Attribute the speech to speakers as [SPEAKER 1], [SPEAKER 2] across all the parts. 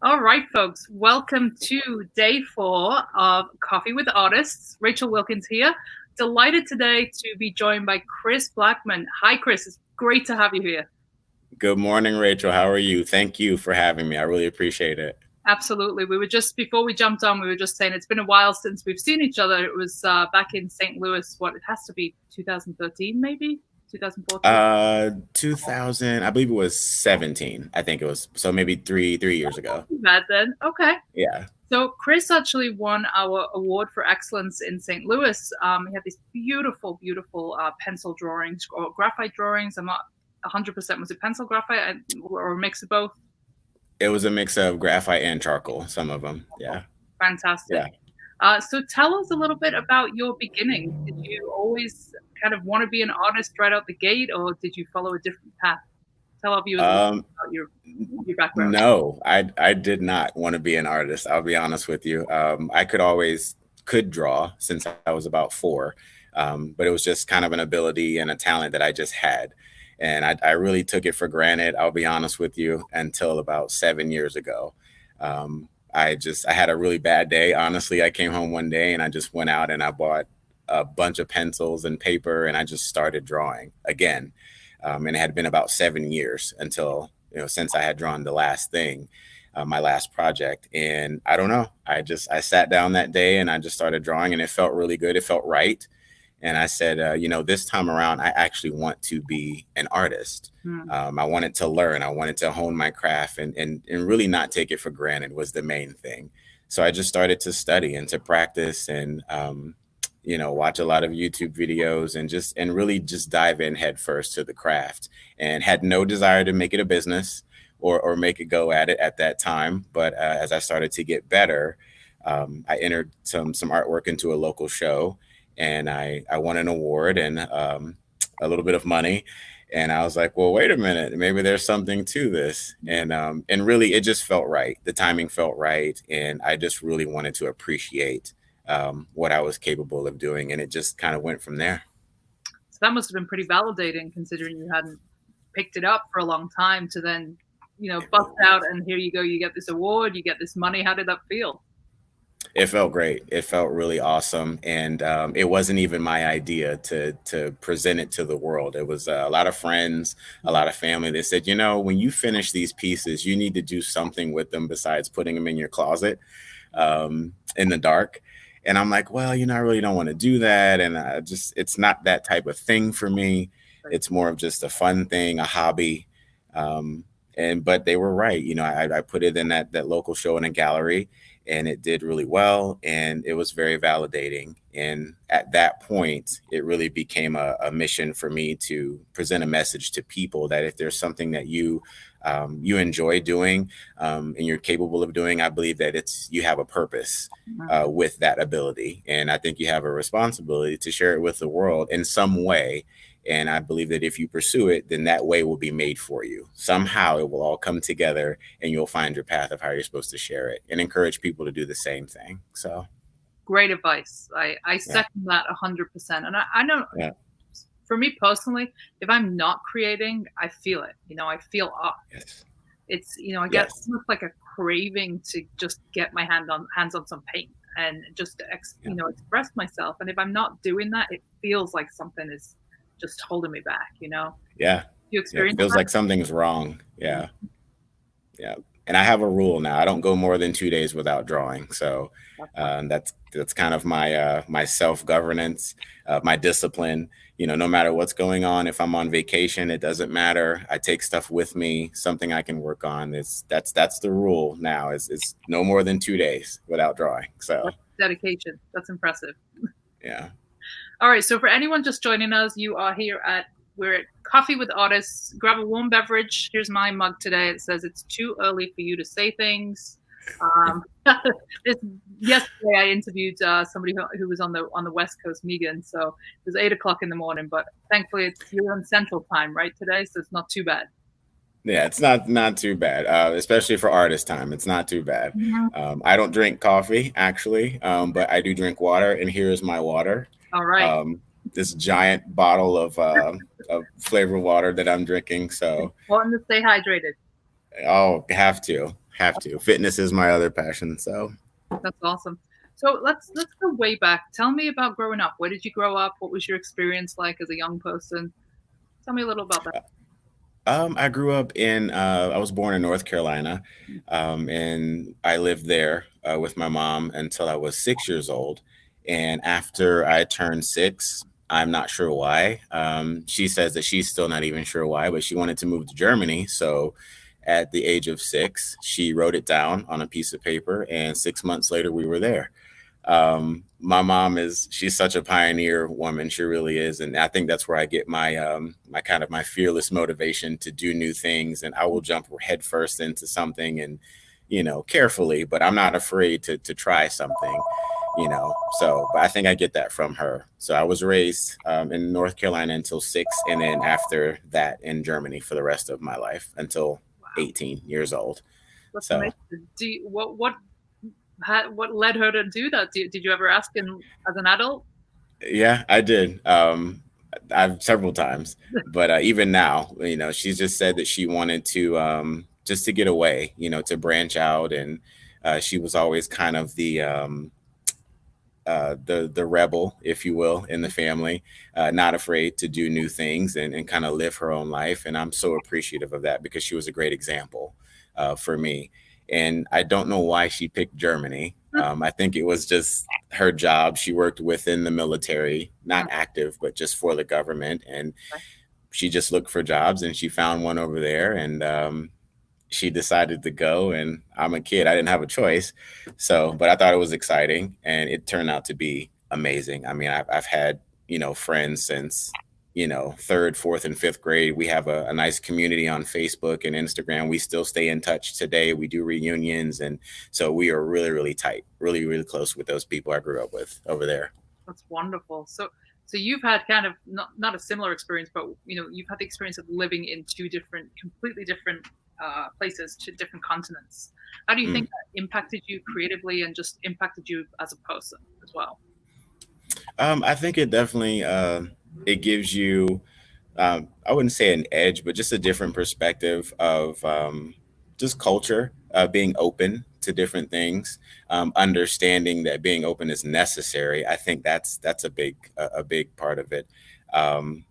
[SPEAKER 1] All right, folks, welcome to day 4 of Coffee with Artists. Rachel Wilkins here. Delighted today to be joined by Chris Blackmon. Hi, Chris. It's great to have you here.
[SPEAKER 2] Good morning, Rachel. How are you? Thank you for having me. I really appreciate it.
[SPEAKER 1] Absolutely. We were just, before we jumped on, we were just saying it's been a while since we've seen each other. It was back in St. Louis, it has to be 2013, maybe? 2014?
[SPEAKER 2] 2000, I believe it was 17. I think it was so maybe three years ago.
[SPEAKER 1] Not too bad then. Okay.
[SPEAKER 2] Yeah.
[SPEAKER 1] So Chris actually won our award for excellence in St. Louis. He had these beautiful, beautiful pencil drawings or graphite drawings. I'm not 100%. Was it pencil graphite or a mix of both?
[SPEAKER 2] It was a mix of graphite and charcoal, some of them. Yeah.
[SPEAKER 1] Fantastic.
[SPEAKER 2] Yeah.
[SPEAKER 1] So tell us a little bit about your beginnings. Did you always kind of want to be an artist right out the gate, or did you follow a different path? Tell our viewers a little bit
[SPEAKER 2] Um,
[SPEAKER 1] about your background.
[SPEAKER 2] no, I did not want to be an artist. I'll be honest with you. I could draw since I was about four, but it was just kind of an ability and a talent that I just had. And I really took it for granted, I'll be honest with you, until about 7 years ago. I had a really bad day. Honestly, I came home one day and I just went out and I bought a bunch of pencils and paper and I just started drawing again. And it had been about 7 years until, since I had drawn the last thing, my last project. And I don't know, I sat down that day and I just started drawing and it felt really good. It felt right. And I said, this time around, I actually want to be an artist.
[SPEAKER 1] Hmm.
[SPEAKER 2] I wanted to learn. I wanted to hone my craft and really not take it for granted was the main thing. So I just started to study and to practice and, watch a lot of YouTube videos and really just dive in head first to the craft and had no desire to make it a business or make a go at it at that time. But as I started to get better, I entered some artwork into a local show and I won an award and a little bit of money. And I was like, well, wait a minute, maybe there's something to this. And really, it just felt right. The timing felt right, and I just really wanted to appreciate what I was capable of doing, and it just kind of went from there.
[SPEAKER 1] So that must have been pretty validating, considering you hadn't picked it up for a long time to then, bust out and here you go. You get this award, you get this money. How did that feel?
[SPEAKER 2] It felt great. It felt really awesome, and it wasn't even my idea to present it to the world. It was a lot of friends, a lot of family. They said, when you finish these pieces, you need to do something with them besides putting them in your closet in the dark. And I'm like, well, I really don't want to do that, and it's not that type of thing for me. It's more of just a fun thing, a hobby. But they were right. I put it in that local show in a gallery and it did really well and it was very validating. And at that point, it really became a mission for me to present a message to people that if there's something that you enjoy doing and you're capable of doing, I believe that you have a purpose with that ability. And I think you have a responsibility to share it with the world in some way. And I believe that if you pursue it, then that way will be made for you. Somehow it will all come together and you'll find your path of how you're supposed to share it and encourage people to do the same thing. So,
[SPEAKER 1] Great advice. I
[SPEAKER 2] yeah,
[SPEAKER 1] second that 100%. And I know
[SPEAKER 2] yeah,
[SPEAKER 1] for me personally, if I'm not creating, I feel it. I feel off.
[SPEAKER 2] yes,
[SPEAKER 1] I get
[SPEAKER 2] yes,
[SPEAKER 1] almost like a craving to just get my hands on some paint and just
[SPEAKER 2] yeah,
[SPEAKER 1] express myself. And if I'm not doing that, it feels like something is just holding me back.
[SPEAKER 2] yeah,
[SPEAKER 1] You
[SPEAKER 2] yeah. It
[SPEAKER 1] experience
[SPEAKER 2] feels
[SPEAKER 1] that?
[SPEAKER 2] like something's wrong.
[SPEAKER 1] Mhm.
[SPEAKER 2] Yeah, yeah. And I have a rule now. I don't go more than 2 days without drawing. So
[SPEAKER 1] That's fun.
[SPEAKER 2] that's kind of my self governance, my discipline. No matter what's going on, if I'm on vacation, it doesn't matter. I take stuff with me, something I can work on. That's the rule now. It's no more than 2 days without drawing. So
[SPEAKER 1] That's dedication. That's impressive.
[SPEAKER 2] yeah,
[SPEAKER 1] All right. So for anyone just joining us, we're at Coffee with Artists. Grab a warm beverage. Here's my mug today. It says it's too early for you to say things. Um, this yesterday I interviewed somebody who was on the West Coast, Megan. So it was 8 o'clock in the morning, but thankfully you're on Central Time right today, so it's not too bad.
[SPEAKER 2] yeah. It's not too bad, especially for artist time. It's not too bad.
[SPEAKER 1] Mhm.
[SPEAKER 2] I don't drink coffee actually, but I do drink water, and here is my water.
[SPEAKER 1] All right.
[SPEAKER 2] um, this giant bottle of flavored water that I'm drinking.
[SPEAKER 1] It's
[SPEAKER 2] So,
[SPEAKER 1] important to stay hydrated.
[SPEAKER 2] oh, have to. Have to. Fitness is my other passion. So
[SPEAKER 1] That's awesome. So let's go way back. Tell me about growing up. Where did you grow up? What was your experience like as a young person? Tell me a little about that.
[SPEAKER 2] I grew up in, I was born in North Carolina, and I lived there with my mom until I was 6 years old. And after I turned six, I'm not sure why. She says that she's still not even sure why, but she wanted to move to Germany. So at the age of six, she wrote it down on a piece of paper, and 6 months later, we were there. My mom is she's such a pioneer woman. She really is. And I think that's where I get my kind of my fearless motivation to do new things. And I will jump headfirst into something and, carefully, but I'm not afraid to try something, So, but I think I get that from her. So I was raised in North Carolina until six. And then after that in Germany for the rest of my life until
[SPEAKER 1] Wow,
[SPEAKER 2] 18 years old.
[SPEAKER 1] that's
[SPEAKER 2] So
[SPEAKER 1] amazing. What led her to do that? Did you ever ask him as an adult?
[SPEAKER 2] yeah, I did. I've several times, but even now, she's just said that she wanted to just to get away, to branch out, and she was always kind of the rebel, if you will, in the family, not afraid to do new things and kind of live her own life. And I'm so appreciative of that because she was a great example for me. And I don't know why she picked Germany. I think it was just her job. She worked within the military, not active, but just for the government. And she just looked for jobs and she found one over there. And she decided to go, and I'm a kid, I didn't have a choice. So but I thought it was exciting and it turned out to be amazing. I mean, I've had friends since third, fourth, and fifth grade. We have a nice community on Facebook and Instagram. We still stay in touch today. We do reunions, and so we are really, really tight, really, really close with those people I grew up with over there.
[SPEAKER 1] That's wonderful. So you've had kind of not a similar experience, but you've had the experience of living in two different, completely different places, to different continents. How do you think
[SPEAKER 2] Mm.
[SPEAKER 1] that impacted you creatively and just impacted you as a person as well?
[SPEAKER 2] I think it definitely it gives you I wouldn't say an edge, but just a different perspective of just culture, being open to different things, understanding that being open is necessary. I think that's a big part of it. Um,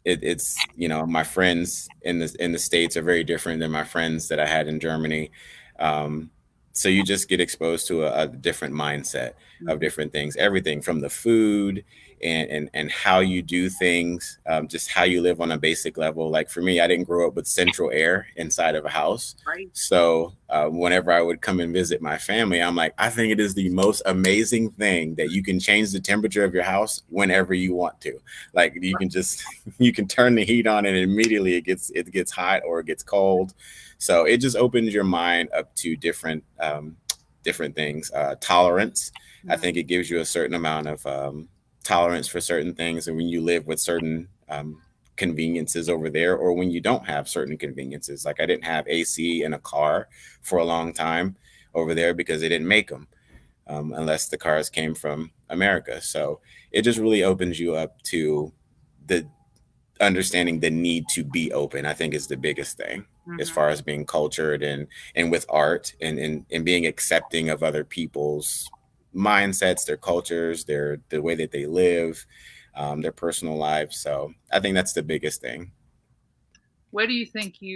[SPEAKER 2] it's my friends in the states are very different than my friends that I had in Germany. Um, so you just get exposed to a different mindset of
[SPEAKER 1] Mhm.
[SPEAKER 2] different things, everything from the food and how you do things, just how you live on a basic level. Like for me, I didn't grow up with central air inside of a house.
[SPEAKER 1] Right.
[SPEAKER 2] So whenever I would come and visit my family, I'm like, I think it is the most amazing thing that you can change the temperature of your house whenever you want to. Like you can just you can turn the heat on and immediately it gets hot or it gets cold. So it just opens your mind up to different things. Tolerance. I
[SPEAKER 1] Mhm.
[SPEAKER 2] think it gives you a certain amount of tolerance for certain things, and when you live with certain conveniences over there, or when you don't have certain conveniences. Like I didn't have AC in a car for a long time over there because they didn't make them unless the cars came from America. So it just really opens you up to the understanding the need to be open. I think is the biggest thing as
[SPEAKER 1] Mhm.
[SPEAKER 2] far as being cultured and with art and being accepting of other people's mindsets, their cultures, the way that they live, their personal lives. So I think that's the biggest thing.
[SPEAKER 1] Where do you think I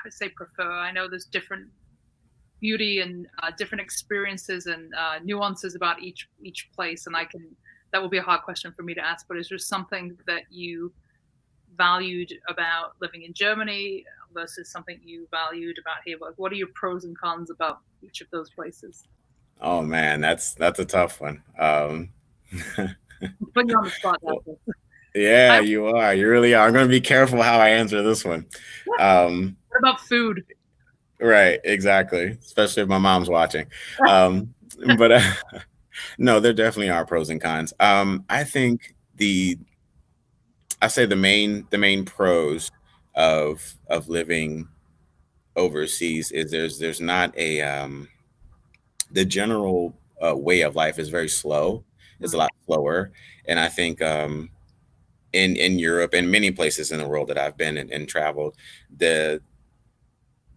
[SPEAKER 1] say prefer? I know there's different beauty and different experiences and nuances about each place, and that will be a hard question for me to ask. But is there something that you valued about living in Germany versus something you valued about here? Like, what are your pros and cons about each of those places?
[SPEAKER 2] Oh man, that's a tough one.
[SPEAKER 1] I'm putting you on the spot now.
[SPEAKER 2] Well, yeah,
[SPEAKER 1] I,
[SPEAKER 2] you are. You really are. I'm going to be careful how I answer this one. Um,
[SPEAKER 1] what about food?
[SPEAKER 2] right, exactly. Especially if my mom's watching. Um, but no, there definitely are pros and cons. I think I say the main pros of living overseas is there's not a the general way of life is very slow. It's a
[SPEAKER 1] Mhm.
[SPEAKER 2] lot slower, and I think in Europe and many places in the world that I've been and traveled, the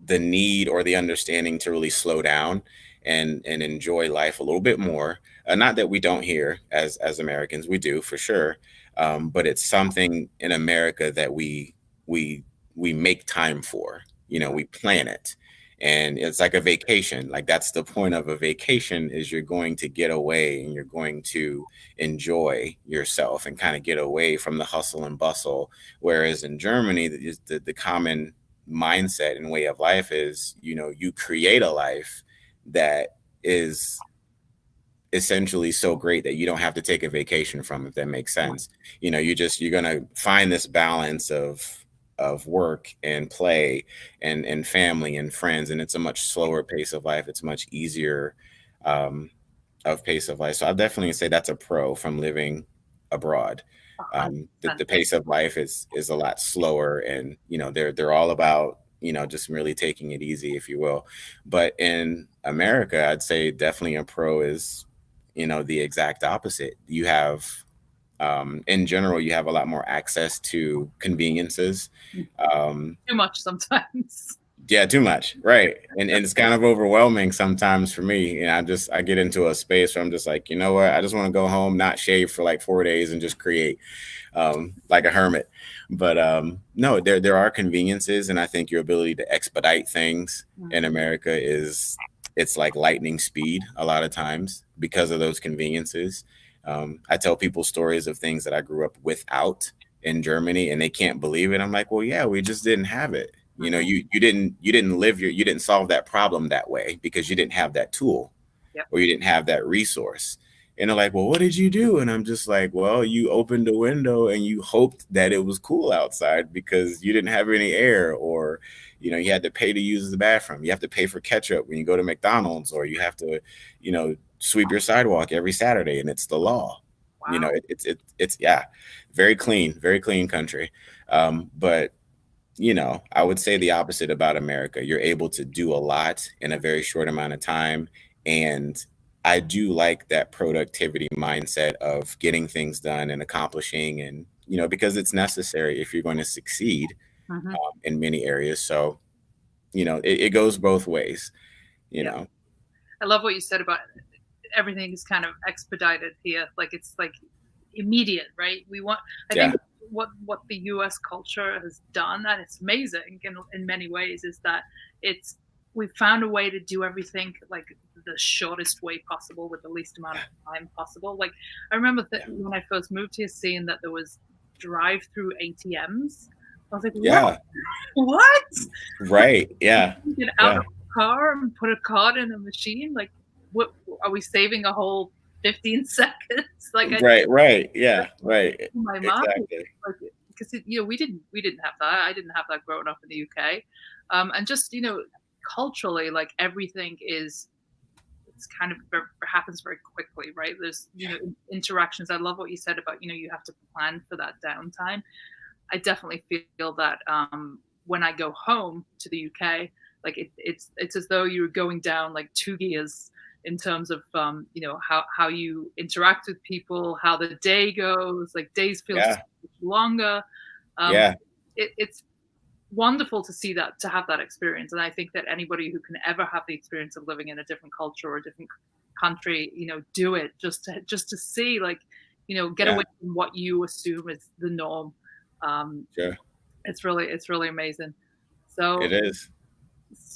[SPEAKER 2] the need or the understanding to really slow down and enjoy life a little bit more. Not that we don't here as Americans, we do for sure, but it's something in America that we we make time for. You know, we plan it, and it's like a vacation. Like that's the point of a vacation, is you're going to get away and you're going to enjoy yourself and kind of get away from the hustle and bustle. Whereas in Germany, the common mindset and way of life is, you know, you create a life that is essentially so great that you don't have to take a vacation from, if that makes sense. You know, you're going to find this balance of work and play and family and friends, and it's a much slower pace of life. It's much easier um, of pace of life. So I'll definitely say that's a pro from living abroad. The
[SPEAKER 1] 100%.
[SPEAKER 2] pace of life is a lot slower, and you know they're all about, you know, just really taking it easy, if you will. But in America, I'd say definitely a pro is, you know, the exact opposite. You have in general, you have a lot more access to conveniences.
[SPEAKER 1] Too much sometimes.
[SPEAKER 2] Yeah, too much, right? And it's kind of overwhelming sometimes for me. And I get into a space where I'm just like, you know what? I just want to go home, not shave for like 4 days, and just create like a hermit. But no, there are conveniences, and I think your ability to expedite things in America is, it's like lightning speed a lot of times because of those conveniences. I tell people stories of things that I grew up without in Germany, and they can't believe it. I'm like, well, yeah, we just didn't have it. You know, you didn't solve that problem that way because you didn't have that tool,
[SPEAKER 1] Yep.
[SPEAKER 2] or you didn't have that resource. And they're like, well, what did you do? And I'm just like, well, you opened a window and you hoped that it was cool outside because you didn't have any air, or, you know, you had to pay to use the bathroom. You have to pay for ketchup when you go to McDonald's, or you have to, you know, sweep your sidewalk every Saturday, and it's the law. You know,
[SPEAKER 1] Wow.
[SPEAKER 2] it's yeah, very clean country. But you know, I would say the opposite about America. You're able to do a lot in a very short amount of time. And I do like that productivity mindset of getting things done and accomplishing, and, you know, because it's necessary if you're going to succeed
[SPEAKER 1] Hmm.
[SPEAKER 2] in many areas. So, you know, it goes both ways, you
[SPEAKER 1] Yeah.
[SPEAKER 2] know.
[SPEAKER 1] I love what you said about everything is kind of expedited here. Like it's like immediate, right? We want. I think
[SPEAKER 2] Yeah.
[SPEAKER 1] what the U.S. culture has done, and it's amazing in many ways, is that it's we've found a way to do everything like the shortest way possible with the least amount of time possible. Like I remember
[SPEAKER 2] Yeah.
[SPEAKER 1] when I first moved here, seeing that there was drive-through ATMs. I was like, what?
[SPEAKER 2] Yeah.
[SPEAKER 1] What?
[SPEAKER 2] Right. Yeah.
[SPEAKER 1] Get out
[SPEAKER 2] Yeah.
[SPEAKER 1] of the car and put a card in a machine? Like, what are we saving a whole 15 seconds? Like, I
[SPEAKER 2] Right. Right. Yeah. Right.
[SPEAKER 1] my mind,
[SPEAKER 2] Exactly.
[SPEAKER 1] like, because we didn't have that. I didn't have that growing up in the UK, and just culturally, like everything is it's kind of happens very quickly, right? There's interactions. I love what you said about you have to plan for that downtime. I definitely feel that when I go home to the UK, like it's as though you're going down like 2 gears in terms of how you interact with people, how the day goes. Like days feel so
[SPEAKER 2] Yeah.
[SPEAKER 1] much longer. Um,
[SPEAKER 2] Yeah.
[SPEAKER 1] it's wonderful to see that, to have that experience, and I think that anybody who can ever have the experience of living in a different culture or a different country, do it just to see, like, get
[SPEAKER 2] Yeah.
[SPEAKER 1] away from what you assume is the norm. um,
[SPEAKER 2] Sure.
[SPEAKER 1] it's really amazing. So
[SPEAKER 2] It is.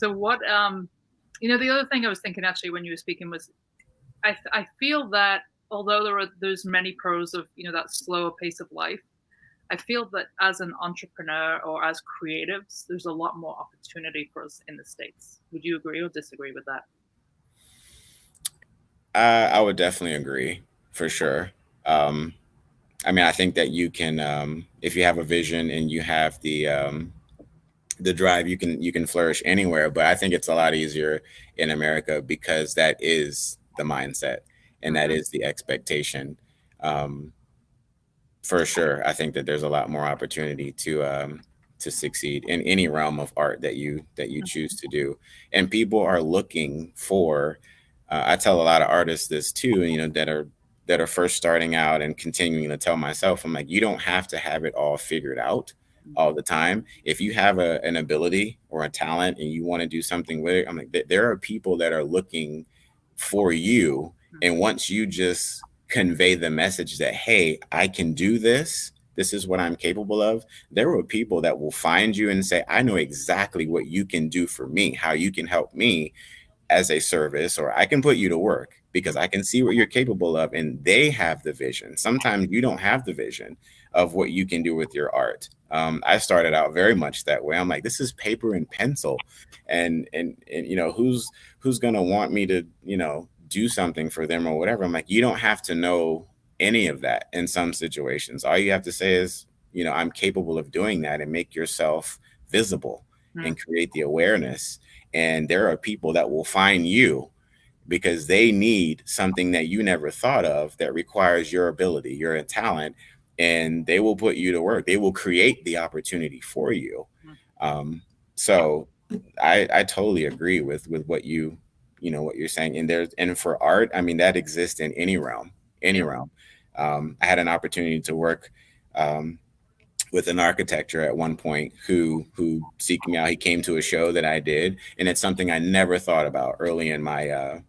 [SPEAKER 1] what the other thing I was thinking actually when you were speaking was I feel that although there's many pros of that slower pace of life, I feel that as an entrepreneur or as creatives, there's a lot more opportunity for us in the States. Would you agree or disagree with that?
[SPEAKER 2] I would definitely agree for sure. Um, I mean, I think that you can, if you have a vision and you have the drive, you can flourish anywhere. But I think it's a lot easier in America because that is the mindset and that
[SPEAKER 1] Hmm.
[SPEAKER 2] is the expectation. Um, for sure, I think that there's a lot more opportunity to succeed in any realm of art that you choose to do, and people are looking for. I tell a lot of artists this too, you know, that are first starting out and continuing to tell myself, I'm like, you don't have to have it all figured out all the time. If you have an ability or a talent and you want to do something with it, I'm like, there are people that are looking for you. And once you just convey the message that, hey, I can do this, this is what I'm capable of, there are people that will find you and say, I know exactly what you can do for me, how you can help me as a service, or I can put you to work because I can see what you're capable of. And they have the vision. Sometimes you don't have the vision of what you can do with your art. I started out very much that way. I'm like, this is paper and pencil, and who's gonna want me to do something for them or whatever. I'm like, you don't have to know any of that in some situations. All you have to say is, I'm capable of doing that, and make yourself visible and create the awareness. And there are people that will find you because they need something that you never thought of that requires your ability, your talent, and they will put you to work. They will create the opportunity for you. So I totally agree with what what you're saying. And for art, I mean, that exists in any realm, any realm. I had an opportunity to work with an architecture at one point who seeked me out. He came to a show that I did, and it's something I never thought about early in my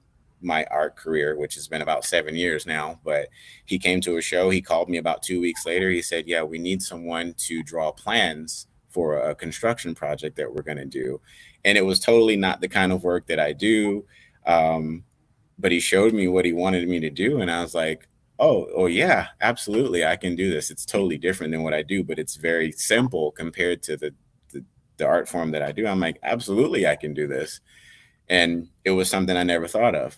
[SPEAKER 2] art career, which has been about 7 years now. But he came to a show. He called me about 2 weeks later. He said, "Yeah, we need someone to draw plans for a construction project that we're going to do," and it was totally not the kind of work that I do. Um, but he showed me what he wanted me to do, and I was like, oh yeah, absolutely, I can do this. It's totally different than what I do, but it's very simple compared to the art form that I do. I'm like, absolutely, I can do this. And it was something I never thought of.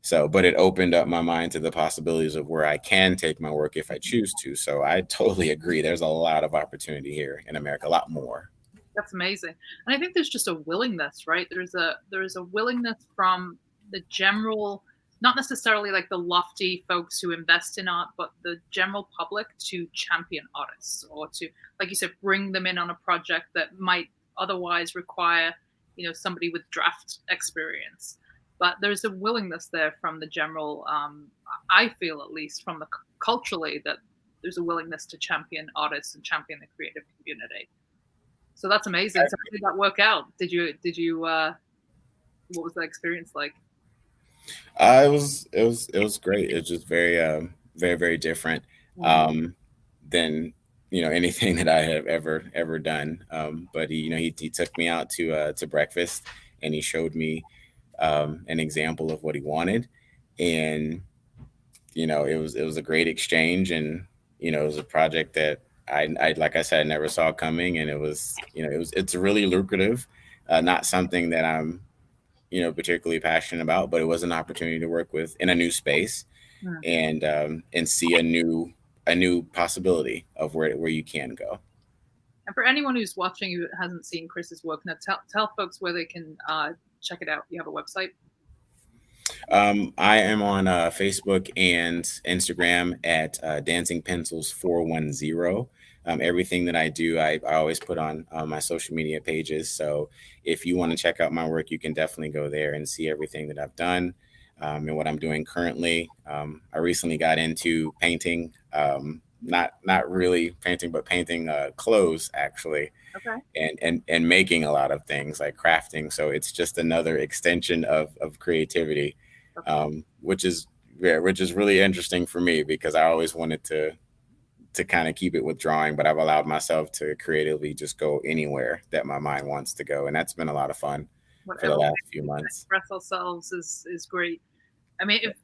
[SPEAKER 2] So, but it opened up my mind to the possibilities of where I can take my work if I choose to. So I totally agree. There's a lot of opportunity here in America, a lot more.
[SPEAKER 1] That's amazing. And I think there's just a willingness, right? There is a willingness from the general, not necessarily like the lofty folks who invest in art, but the general public to champion artists, or to, like you said, bring them in on a project that might otherwise require, somebody with draft experience. But there's a willingness there from the general, I feel at least from the culturally, that there's a willingness to champion artists and champion the creative community. So that's amazing. So how did that work out? What was that experience like?
[SPEAKER 2] It was great. It was just very very very different than anything that I have ever done. But he took me out to breakfast, and he showed me an example of what he wanted, and it was a great exchange. And it was a project that I like I said, I never saw coming, and it's really lucrative. Not something that I'm particularly passionate about, but it was an opportunity to work with in a new space, and see a new possibility of where you can go.
[SPEAKER 1] And for anyone who's watching who hasn't seen Chris's work, now tell folks where they can check it out. You have a website?
[SPEAKER 2] I am on Facebook and Instagram at Dancing Pencils 410. Everything that I do, I always put on my social media pages. So if you want to check out my work, you can definitely go there and see everything that I've done, and what I'm doing currently. I recently got into painting, not really painting, but painting clothes actually.
[SPEAKER 1] Okay.
[SPEAKER 2] And making a lot of things like crafting. So it's just another extension of creativity, which is really interesting for me because I always wanted to kind of keep it with drawing, but I've allowed myself to creatively just go anywhere that my mind wants to go, and that's been a lot of fun for the last few months.
[SPEAKER 1] Express ourselves is great. I mean, if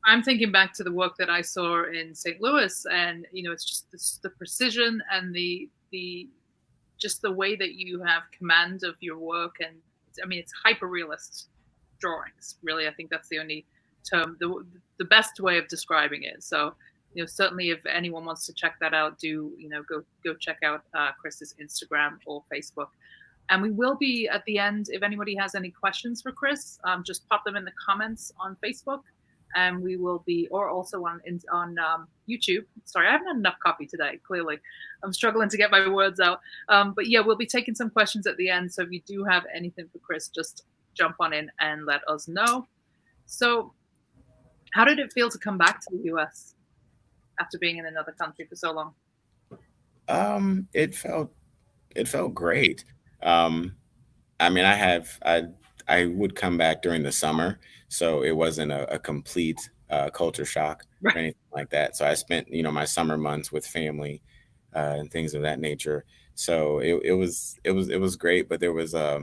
[SPEAKER 1] I'm thinking back to the work that I saw in St. Louis, and it's just the precision and the just the way that you have command of your work. And I mean, it's hyper realist drawings, really. I think that's the only term, the best way of describing it. So certainly if anyone wants to check that out, do go check out Chris's Instagram or Facebook. And we will be at the end, if anybody has any questions for Chris, just pop them in the comments on Facebook, and we will be, or also on YouTube. Sorry, I haven't had enough coffee today. Clearly, I'm struggling to get my words out. But yeah, we'll be taking some questions at the end. So if you do have anything for Chris, just jump on in and let us know. So, how did it feel to come back to the US after being in another country for so long?
[SPEAKER 2] It felt it felt great. Um, I mean, I would come back during the summer, so it wasn't a complete culture shock or
[SPEAKER 1] Right.
[SPEAKER 2] anything like that. So I spent, my summer months with family and things of that nature. So it was great, but I was a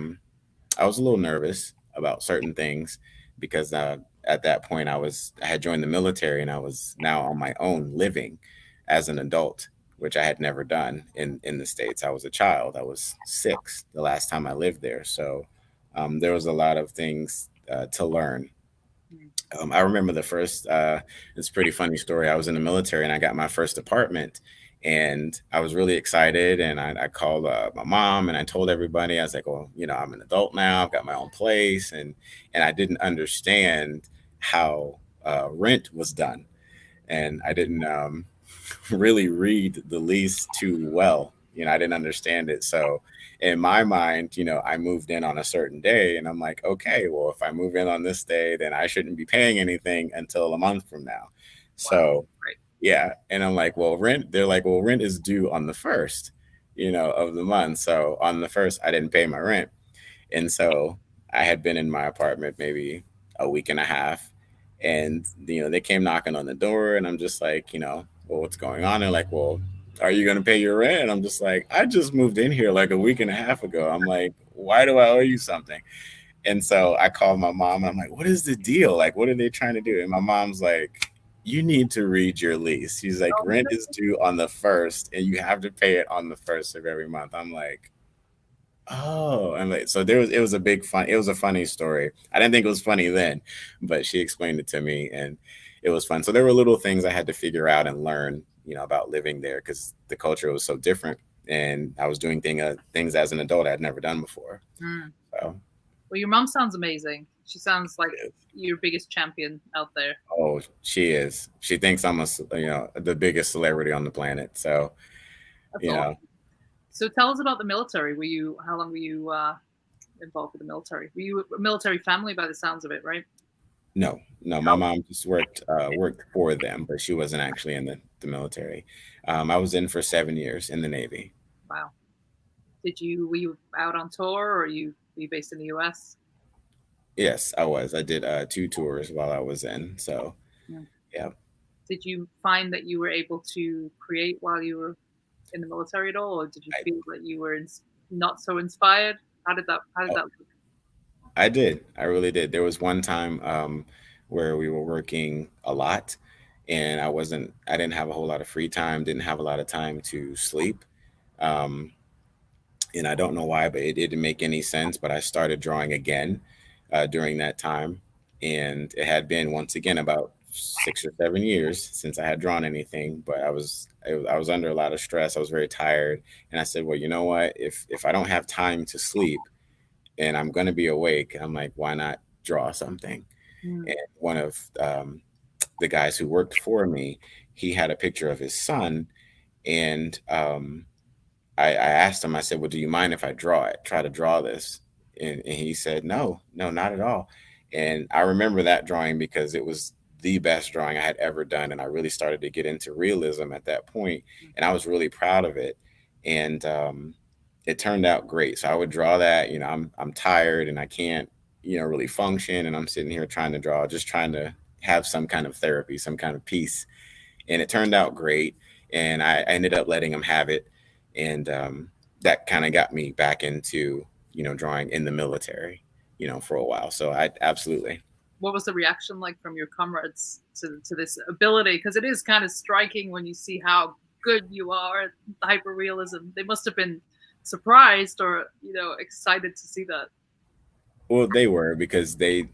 [SPEAKER 2] little nervous about certain things because at that point I had joined the military and I was now on my own living as an adult, which I had never done in the States. I was a child. I was 6 the last time I lived there, so there was a lot of things to learn.
[SPEAKER 1] Mm.
[SPEAKER 2] I remember the first. It's a pretty funny story. I was in the military and I got my first apartment, and I was really excited. And I called my mom and I told everybody. I was like, "Well, I'm an adult now. I've got my own place," and I didn't understand how rent was done, and I didn't really read the lease too well. I didn't understand it. So in my mind, I moved in on a certain day and I'm like, okay, well, if I move in on this day, then I shouldn't be paying anything until a month from now.
[SPEAKER 1] Wow.
[SPEAKER 2] So
[SPEAKER 1] Right.
[SPEAKER 2] yeah. And I'm like, well, they're like, well, rent is due on the first, of the month. So on the first, I didn't pay my rent. And so I had been in my apartment maybe a week and a half. And, they came knocking on the door. And I'm just like, well, what's going on? They're like, well, are you going to pay your rent? And I'm just like, I just moved in here like a week and a half ago. I'm like, why do I owe you something? And so I called my mom. And I'm like, what is the deal? Like, what are they trying to do? And my mom's like, you need to read your lease. She's like,
[SPEAKER 1] Oh,
[SPEAKER 2] rent is due on the first and you have to pay it on the first of every month. I'm like, oh, and like, so it was it was a funny story. I didn't think it was funny then, but she explained it to me and it was fun. So there were little things I had to figure out and learn, about living there because the culture was so different and I was doing things as an adult I had never done before.
[SPEAKER 1] mm.
[SPEAKER 2] So,
[SPEAKER 1] Well, your mom sounds amazing. She sounds like
[SPEAKER 2] yeah.
[SPEAKER 1] your biggest champion out there.
[SPEAKER 2] Oh, she is. She thinks I'm the biggest celebrity on the planet. So,
[SPEAKER 1] That's
[SPEAKER 2] you know,
[SPEAKER 1] awesome. So tell us about the military. How long were you involved with the military? Were you a military family by the sounds of it, right?
[SPEAKER 2] no, no, my
[SPEAKER 1] Oh,
[SPEAKER 2] mom just worked for them, but she wasn't actually in the military. I was in for 7 years in the Navy.
[SPEAKER 1] wow. Were you out on tour or were you based in the US?
[SPEAKER 2] Yes, I was. I did 2 tours while I was in. So
[SPEAKER 1] Yeah.
[SPEAKER 2] yeah,
[SPEAKER 1] Did you find that you were able to create while you were in the military at all, or did you
[SPEAKER 2] I,
[SPEAKER 1] feel that you were not so inspired? How did
[SPEAKER 2] oh,
[SPEAKER 1] that look?
[SPEAKER 2] I did. I really did. There was one time where we were working a lot, and I didn't have a whole lot of free time. Didn't have a lot of time to sleep. Um, and I don't know why, but it didn't make any sense. But I started drawing again during that time, and it had been once again about 6 or 7 years since I had drawn anything. But I was under a lot of stress. I was very tired, and I said, well, you know what? If I don't have time to sleep and I'm going to be awake, I'm like, why not draw something?
[SPEAKER 1] Mm.
[SPEAKER 2] And one of the guys who worked for me, he had a picture of his son, and I asked him, I said, well, do you mind if I try to draw this? And he said, no, no, not at all. And I remember that drawing because it was the best drawing I had ever done. And I really started to get into realism at that point, and I was really proud of it. And it turned out great. So I would draw that, I'm tired and I can't, really function. And I'm sitting here trying to draw, just trying to have some kind of therapy, some kind of peace, and it turned out great. And I ended up letting him have it, and that kind of got me back into drawing in the military, for a while. So I absolutely.
[SPEAKER 1] What was the reaction like from your comrades to this ability? Because it is kind of striking when you see how good you are at hyperrealism. They must have been surprised or excited to see that.
[SPEAKER 2] Well, they were because they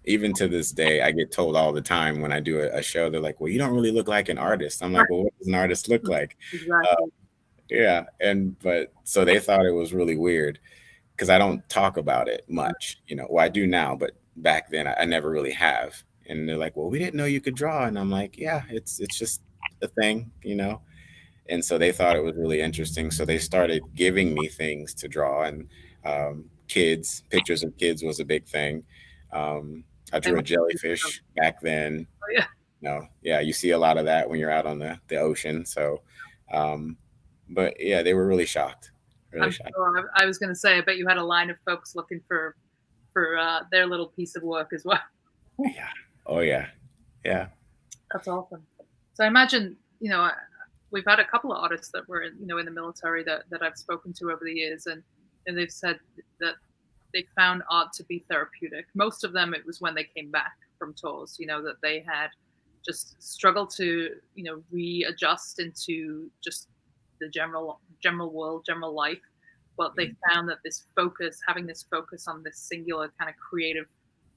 [SPEAKER 2] even to this day I get told all the time when I do a show, they're like, well, you don't really look like an artist. I'm like, well, what does an artist look like? uh,
[SPEAKER 1] Exactly.
[SPEAKER 2] yeah, and but so they thought it was really weird because I don't talk about it much. Well, I do now, but back then I never really have. And they're like, well, we didn't know you could draw. And I'm like, yeah, it's just a thing. And so they thought it was really interesting. So they started giving me things to draw, and pictures of kids was a big thing. I
[SPEAKER 1] They
[SPEAKER 2] drew a
[SPEAKER 1] must have,
[SPEAKER 2] jellyfish back then.
[SPEAKER 1] oh, yeah.
[SPEAKER 2] Yeah, you see a lot of that when you're out on the ocean. So, um, but yeah, they were really shocked. really
[SPEAKER 1] I'm
[SPEAKER 2] shocking.
[SPEAKER 1] sure. I was going to say, I bet you had a line of folks looking for their little piece of work as well.
[SPEAKER 2] Yeah. Oh yeah. Yeah.
[SPEAKER 1] That's awesome. So I imagine, we've had a couple of artists that were, in the military that I've spoken to over the years, and they've said that they found art to be therapeutic. Most of them, it was when they came back from tours, that they had just struggled to, readjust into just the general world, general life. But they found that having this focus on this singular kind of creative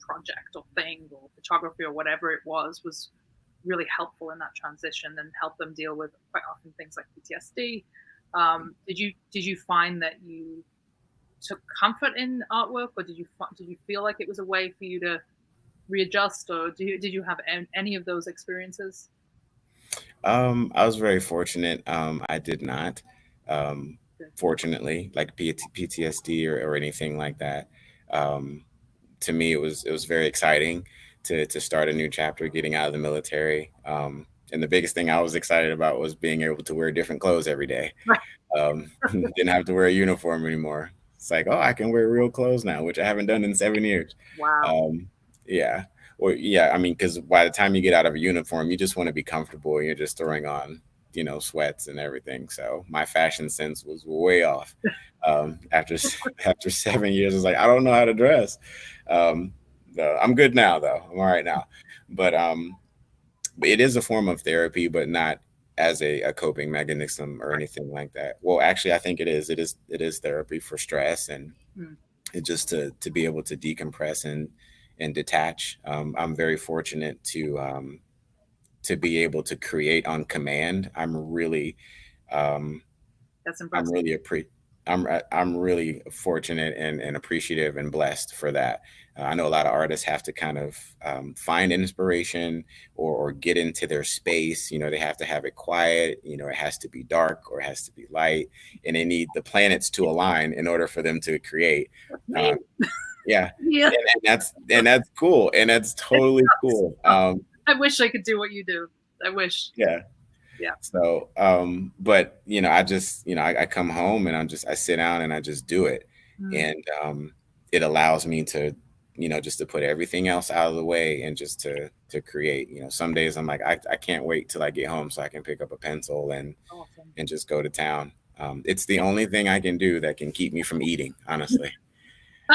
[SPEAKER 1] project or thing or photography or whatever it was really helpful in that transition and help them deal with quite often things like PTSD. Did you find that you took comfort in artwork, or did you feel like it was a way for you to readjust, or did you have any of those experiences?
[SPEAKER 2] I was very fortunate. I did not, um,
[SPEAKER 1] Good.
[SPEAKER 2] fortunately, like PTSD or anything like that. Um, to me, it was very exciting to start a new chapter, getting out of the military. And the biggest thing I was excited about was being able to wear different clothes every day.
[SPEAKER 1] Right.
[SPEAKER 2] Didn't have to wear a uniform anymore. It's like, oh, I can wear real clothes now, which I haven't done in 7 years.
[SPEAKER 1] Wow.
[SPEAKER 2] Um, yeah. Or yeah, I mean, because by the time you get out of a uniform, you just want to be comfortable. You're just throwing on, sweats and everything. So my fashion sense was way off. After after 7 years, I was like, I don't know how to dress. Um, I'm good now, though. I'm all right now. But it is a form of therapy, but not as a coping mechanism or anything like that. Well, actually, I think it is. It is therapy for stress and
[SPEAKER 1] Hmm.
[SPEAKER 2] it just to be able to decompress and detach. I'm very fortunate to be able to create on command. Um,
[SPEAKER 1] That's
[SPEAKER 2] I'm
[SPEAKER 1] impressive.
[SPEAKER 2] really I'm really fortunate and appreciative and blessed for that. I know a lot of artists have to kind of find inspiration or get into their space. They have to have it quiet. It has to be dark or it has to be light, and they need the planets to align in order for them to create.
[SPEAKER 1] Me.
[SPEAKER 2] Um, yeah,
[SPEAKER 1] Yeah.
[SPEAKER 2] and that's cool, and that's
[SPEAKER 1] It
[SPEAKER 2] totally
[SPEAKER 1] sucks.
[SPEAKER 2] cool.
[SPEAKER 1] I wish I could do what you do. I wish.
[SPEAKER 2] Yeah.
[SPEAKER 1] Yeah.
[SPEAKER 2] So, but I just, I come home and I sit down and I just do it.
[SPEAKER 1] Mm.
[SPEAKER 2] And it allows me to, just to put everything else out of the way and just to create. Some days I'm like, I can't wait till I get home so I can pick up a pencil
[SPEAKER 1] Awesome.
[SPEAKER 2] and just go to town. It's the only thing I can do that can keep me from eating, honestly.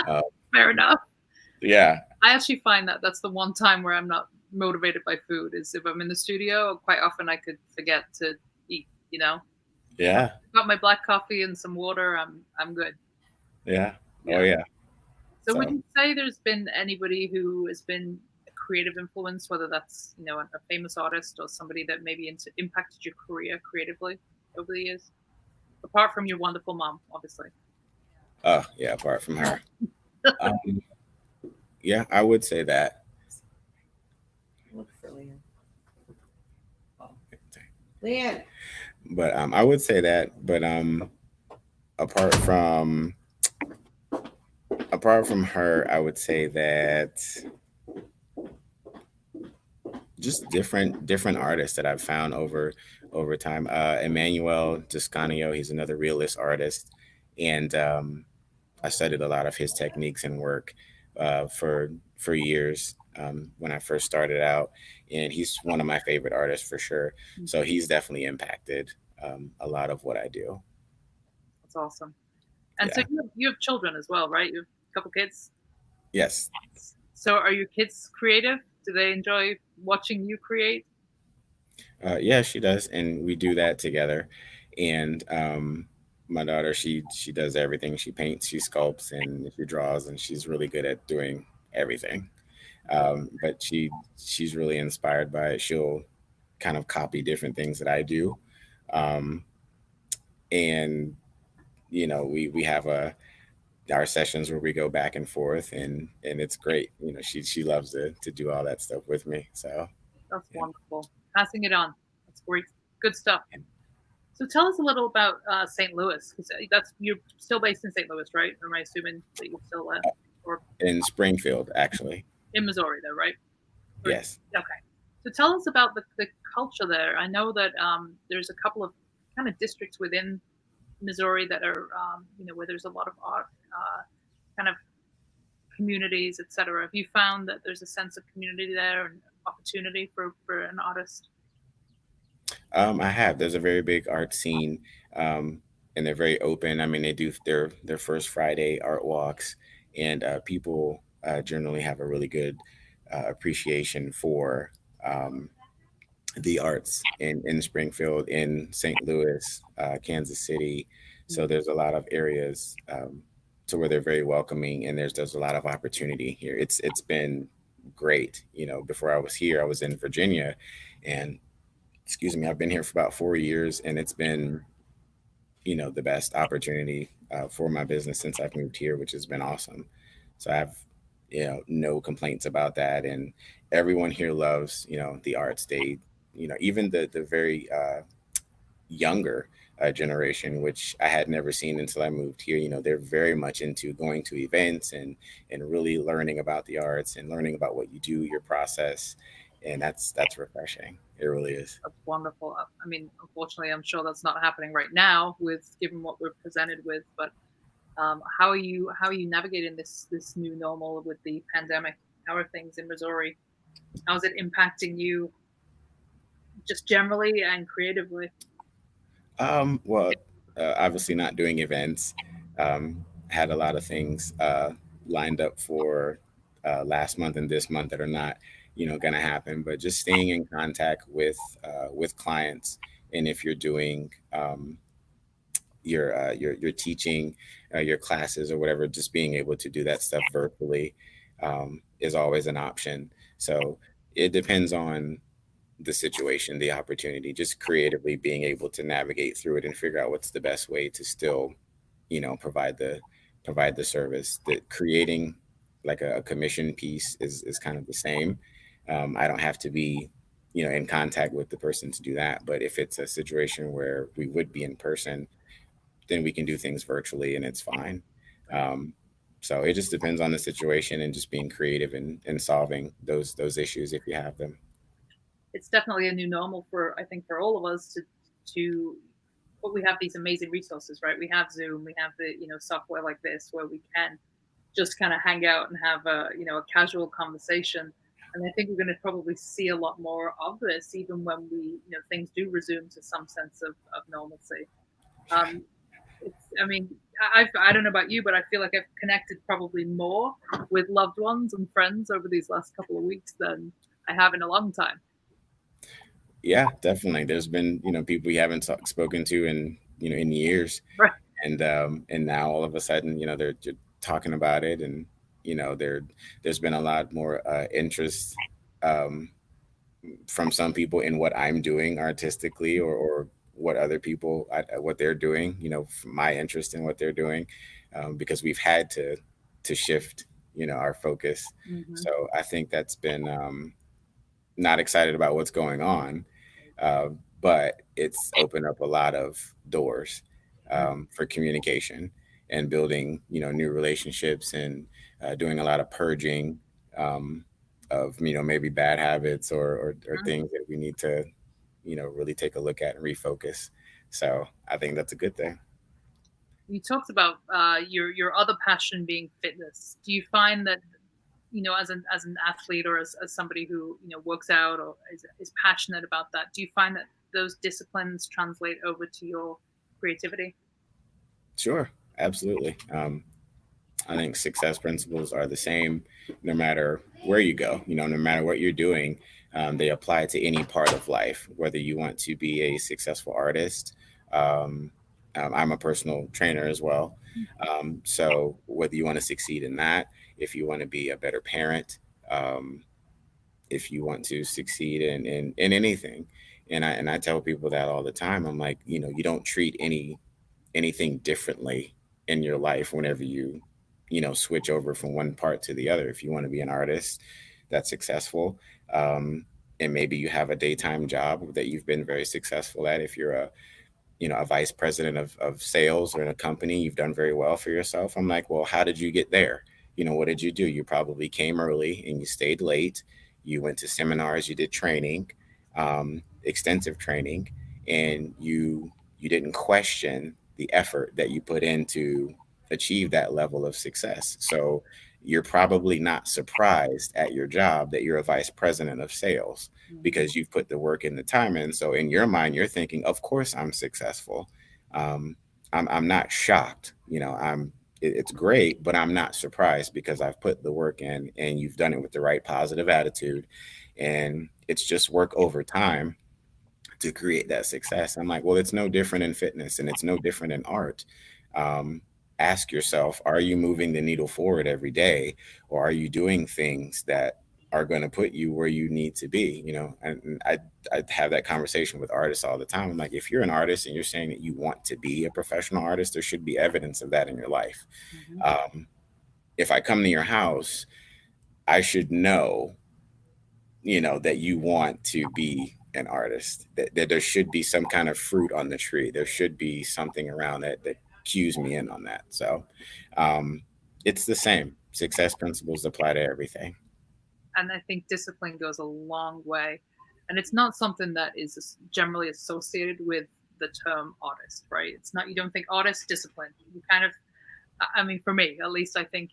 [SPEAKER 2] Uh,
[SPEAKER 1] Fair enough.
[SPEAKER 2] yeah.
[SPEAKER 1] I actually find that that's the one time where I'm not motivated by food is if I'm in the studio. Quite often I could forget to eat.
[SPEAKER 2] Yeah.
[SPEAKER 1] Got my black coffee and some water. I'm good.
[SPEAKER 2] Yeah. Oh
[SPEAKER 1] Yeah.
[SPEAKER 2] yeah.
[SPEAKER 1] So would
[SPEAKER 2] So,
[SPEAKER 1] you say there's been anybody who has been a creative influence, whether that's a famous artist or somebody that maybe impacted your career creatively over the years, apart from your wonderful mom, obviously?
[SPEAKER 2] oh yeah, apart from her. Um, yeah, I would say that.
[SPEAKER 3] Look for Leanne. Leanne.
[SPEAKER 2] But I would say that. But apart from apart from her, I would say that just different artists that I've found over time. Emmanuel Descanio, he's another realist artist, and I studied a lot of his techniques and work for years when I first started out, and he's one of my favorite artists for sure. So he's definitely impacted a lot of what I do.
[SPEAKER 1] That's awesome. And so
[SPEAKER 2] Yeah.
[SPEAKER 1] you have children as well, right? You have a couple kids.
[SPEAKER 2] Yes.
[SPEAKER 1] So are your kids creative? Do they enjoy watching you create?
[SPEAKER 2] Yeah, she does, and we do that together. And my daughter, she does everything. She paints, she sculpts, and she draws, and she's really good at doing everything. But she's really inspired by it. She'll kind of copy different things that I do, um, and we have our sessions where we go back and forth, and it's great. She loves to do all that stuff with me. So
[SPEAKER 1] That's
[SPEAKER 2] yeah.
[SPEAKER 1] wonderful. Passing it on. That's great. Good stuff. So tell us a little about St. Louis, because that's you're still based in St. Louis, right? Or am I assuming that you're still or
[SPEAKER 2] In Springfield, actually.
[SPEAKER 1] in Missouri, though, right? Or,
[SPEAKER 2] Yes.
[SPEAKER 1] okay. So tell us about the culture there. I know that there's a couple of kind of districts within Missouri that are, where there's a lot of art, kind of communities, etc. Have you found that there's a sense of community there and opportunity for an artist?
[SPEAKER 2] I have. There's a very big art scene, and they're very open. I mean, they do their first Friday art walks, and people generally have a really good appreciation for the arts in Springfield, in St. Louis, Kansas City. So there's a lot of areas to where they're very welcoming, and there's a lot of opportunity here. It's been great. You know, before I was here, I was in Virginia, and excuse me, I've been here for about 4 years, and it's been, the best opportunity for my business since I've moved here, which has been awesome. So I have, no complaints about that. And everyone here loves, the arts. They, even the very younger generation, which I had never seen until I moved here. They're very much into going to events and really learning about the arts and learning about what you do, your process, and that's refreshing. It really is.
[SPEAKER 1] That's wonderful. I mean, unfortunately, I'm sure that's not happening right now with given what we're presented with. But how are you navigating this new normal with the pandemic? How are things in Missouri? How is it impacting you just generally and creatively?
[SPEAKER 2] Well, obviously not doing events. Had a lot of things lined up for last month and this month that are not, going to happen. But just staying in contact with clients, and if you're doing your teaching, your classes or whatever, just being able to do that stuff virtually is always an option. So it depends on the situation, the opportunity, just creatively being able to navigate through it and figure out what's the best way to still, provide the service. That creating like a commission piece is kind of the same. I don't have to be, in contact with the person to do that. But if it's a situation where we would be in person, then we can do things virtually and it's fine. Um, so it just depends on the situation and just being creative and solving those issues if you have them.
[SPEAKER 1] It's definitely a new normal for I think for all of us to but we have these amazing resources, right? We have Zoom, we have the software like this where we can just kind of hang out and have a casual conversation. And I think we're going to probably see a lot more of this, even when things do resume to some sense of normalcy. Um, I mean, I don't know about you, but I feel like I've connected probably more with loved ones and friends over these last couple of weeks than I have in a long time.
[SPEAKER 2] Yeah, definitely. There's been, people we haven't spoken to in years,
[SPEAKER 1] Right.
[SPEAKER 2] and now all of a sudden, they're talking about it, and there's been a lot more interest um, from some people in what I'm doing artistically, or what other people what they're doing. From my interest in what they're doing, because we've had to shift, our focus.
[SPEAKER 1] Hmm.
[SPEAKER 2] So I think that's been not excited about what's going on, uh, but it's opened up a lot of doors for communication and building, new relationships, and doing a lot of purging of, maybe bad habits, or things that we need to, really take a look at and refocus. So I think that's a good thing.
[SPEAKER 1] You talked about your other passion being fitness. Do you find that as an athlete or as somebody who works out or is passionate about that, do you find that those disciplines translate over to your creativity?
[SPEAKER 2] Sure, absolutely. I think success principles are the same no matter where you go, no matter what you're doing. They apply to any part of life, whether you want to be a successful artist. Um, I'm a personal trainer as well. So whether you want to succeed in that, if you want to be a better parent, um, if you want to succeed in anything. And I tell people that all the time. I'm like, you don't treat anything differently in your life whenever you switch over from one part to the other. If you want to be an artist that's successful, um, and maybe you have a daytime job that you've been very successful at. If you're a vice president of sales or in a company, you've done very well for yourself. I'm like, well, how did you get there? What did you do? You probably came early and you stayed late. You went to seminars, you did training, extensive training, and you didn't question the effort that you put in to achieve that level of success. So you're probably not surprised at your job that you're a vice president of sales because you've put the work and the time in. So in your mind, you're thinking, of course I'm successful. Um, I'm not shocked. It's great, but I'm not surprised because I've put the work in and you've done it with the right positive attitude. And it's just work over time to create that success. I'm like, well, it's no different in fitness and it's no different in art. Um, Ask yourself, are you moving the needle forward every day, or are you doing things that are going to put you where you need to be? And I have that conversation with artists all the time. I'm like, if you're an artist and you're saying that you want to be a professional artist, there should be evidence of that in your life. If I come to your house, I should know that you want to be an artist, that there should be some kind of fruit on the tree. There should be something around that cues me in on that. So it's the same. Success principles apply to everything.
[SPEAKER 1] And I think discipline goes a long way. And it's not something that is generally associated with the term artist, right? It's not, you don't think artist, discipline. You kind of, I mean, for me, at least, I think,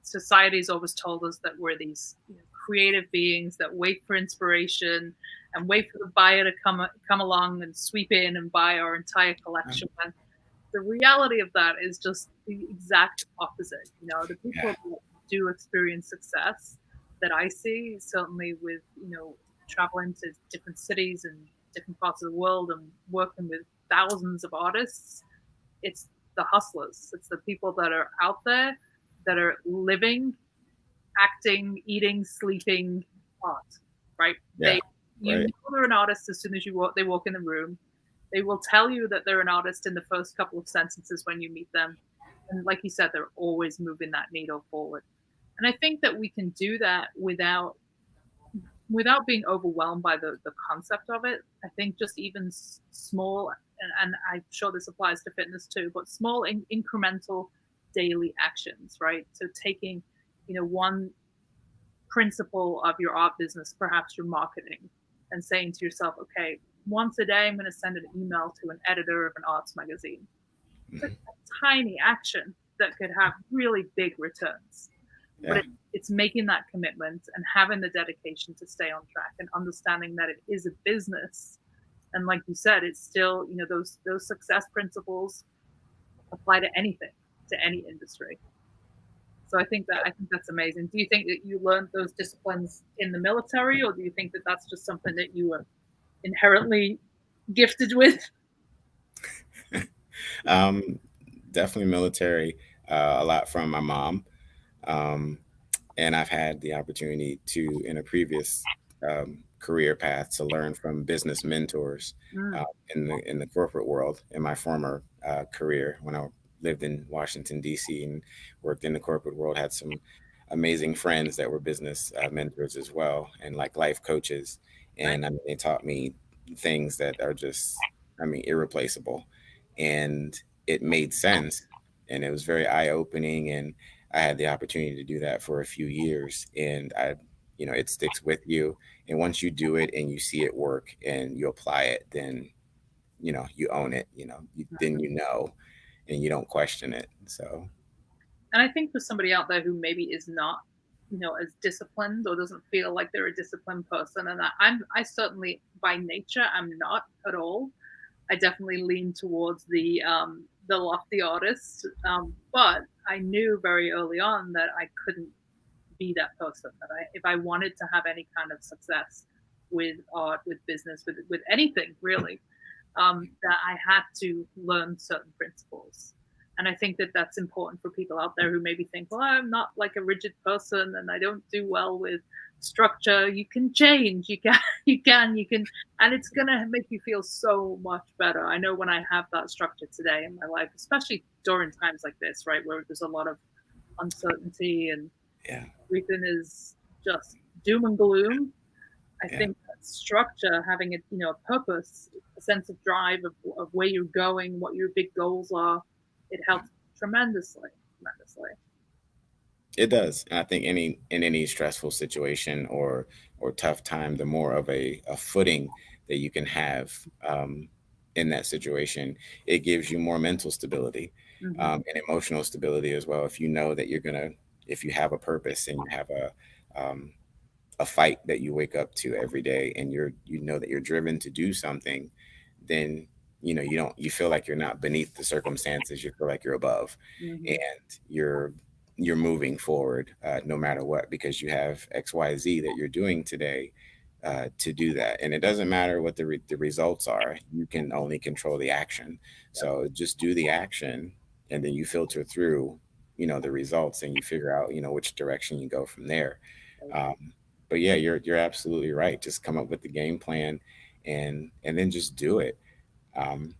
[SPEAKER 1] society's always told us that we're these creative beings that wait for inspiration and wait for the buyer to come along and sweep in and buy our entire collection. And the reality of that is just the exact opposite. The people that do experience success that I see, certainly with, traveling to different cities and different parts of the world and working with thousands of artists, it's the hustlers. It's the people that are out there that are living, acting, eating, sleeping art, right?
[SPEAKER 2] Yeah,
[SPEAKER 1] you
[SPEAKER 2] right.
[SPEAKER 1] know they're an artist as soon as they walk in the room. They will tell you that they're an artist in the first couple of sentences when you meet them. And like you said, they're always moving that needle forward. And I think that we can do that without being overwhelmed by the concept of it. I think just even small, and I'm sure this applies to fitness too, but small incremental daily actions, right? So taking, one principle of your art business, perhaps your marketing, and saying to yourself, okay, once a day, I'm going to send an email to an editor of an arts magazine. It's a tiny action that could have really big returns.
[SPEAKER 2] Yeah.
[SPEAKER 1] But it's making that commitment and having the dedication to stay on track and understanding that it is a business. And like you said, it's still, those success principles apply to anything, to any industry. So I think that's amazing. Do you think that you learned those disciplines in the military, or do you think that that's just something that you were inherently gifted with?
[SPEAKER 2] Definitely military, a lot from my mom. And I've had the opportunity to, in a previous career path, to learn from business mentors in the corporate world. In my former career, when I lived in Washington D.C. and worked in the corporate world, had some amazing friends that were business mentors as well, and like life coaches. And I mean, they taught me things that are just, I mean, irreplaceable, and it made sense, and it was very eye opening. And I had the opportunity to do that for a few years, and it sticks with you. And once you do it and you see it work and you apply it, then, you own it, then and you don't question it. So.
[SPEAKER 1] And I think for somebody out there who maybe is not, as disciplined or doesn't feel like they're a disciplined person, and I certainly by nature I'm not at all. I definitely lean towards the lofty artist, but I knew very early on that I couldn't be that person. That if I wanted to have any kind of success with art, with business, with anything really, that I had to learn certain principles. And I think that that's important for people out there who maybe think, well, I'm not like a rigid person and I don't do well with structure. You can change. You can, and it's going to make you feel so much better. I know when I have that structure today in my life, especially during times like this, right, where there's a lot of uncertainty and everything is just doom and gloom. I think that structure, having a purpose, a sense of drive of where you're going, what your big goals are, it helps tremendously.
[SPEAKER 2] It does. And I think in any stressful situation or tough time, the more of a footing that you can have, in that situation, it gives you more mental stability,
[SPEAKER 1] Mm-hmm.
[SPEAKER 2] and emotional stability as well. If you know that if you have a purpose and you have a fight that you wake up to every day, and you know that you're driven to do something, then you feel like you're not beneath the circumstances. You feel like you're above,
[SPEAKER 1] Mm-hmm.
[SPEAKER 2] and you're moving forward, no matter what, because you have XYZ that you're doing today, to do that. And it doesn't matter what the results are. You can only control the action.
[SPEAKER 1] Yep.
[SPEAKER 2] So just do the action, and then you filter through, the results, and you figure out, which direction you go from there. Um, but yeah, you're absolutely right. Just come up with the game plan, and then just do it. Um,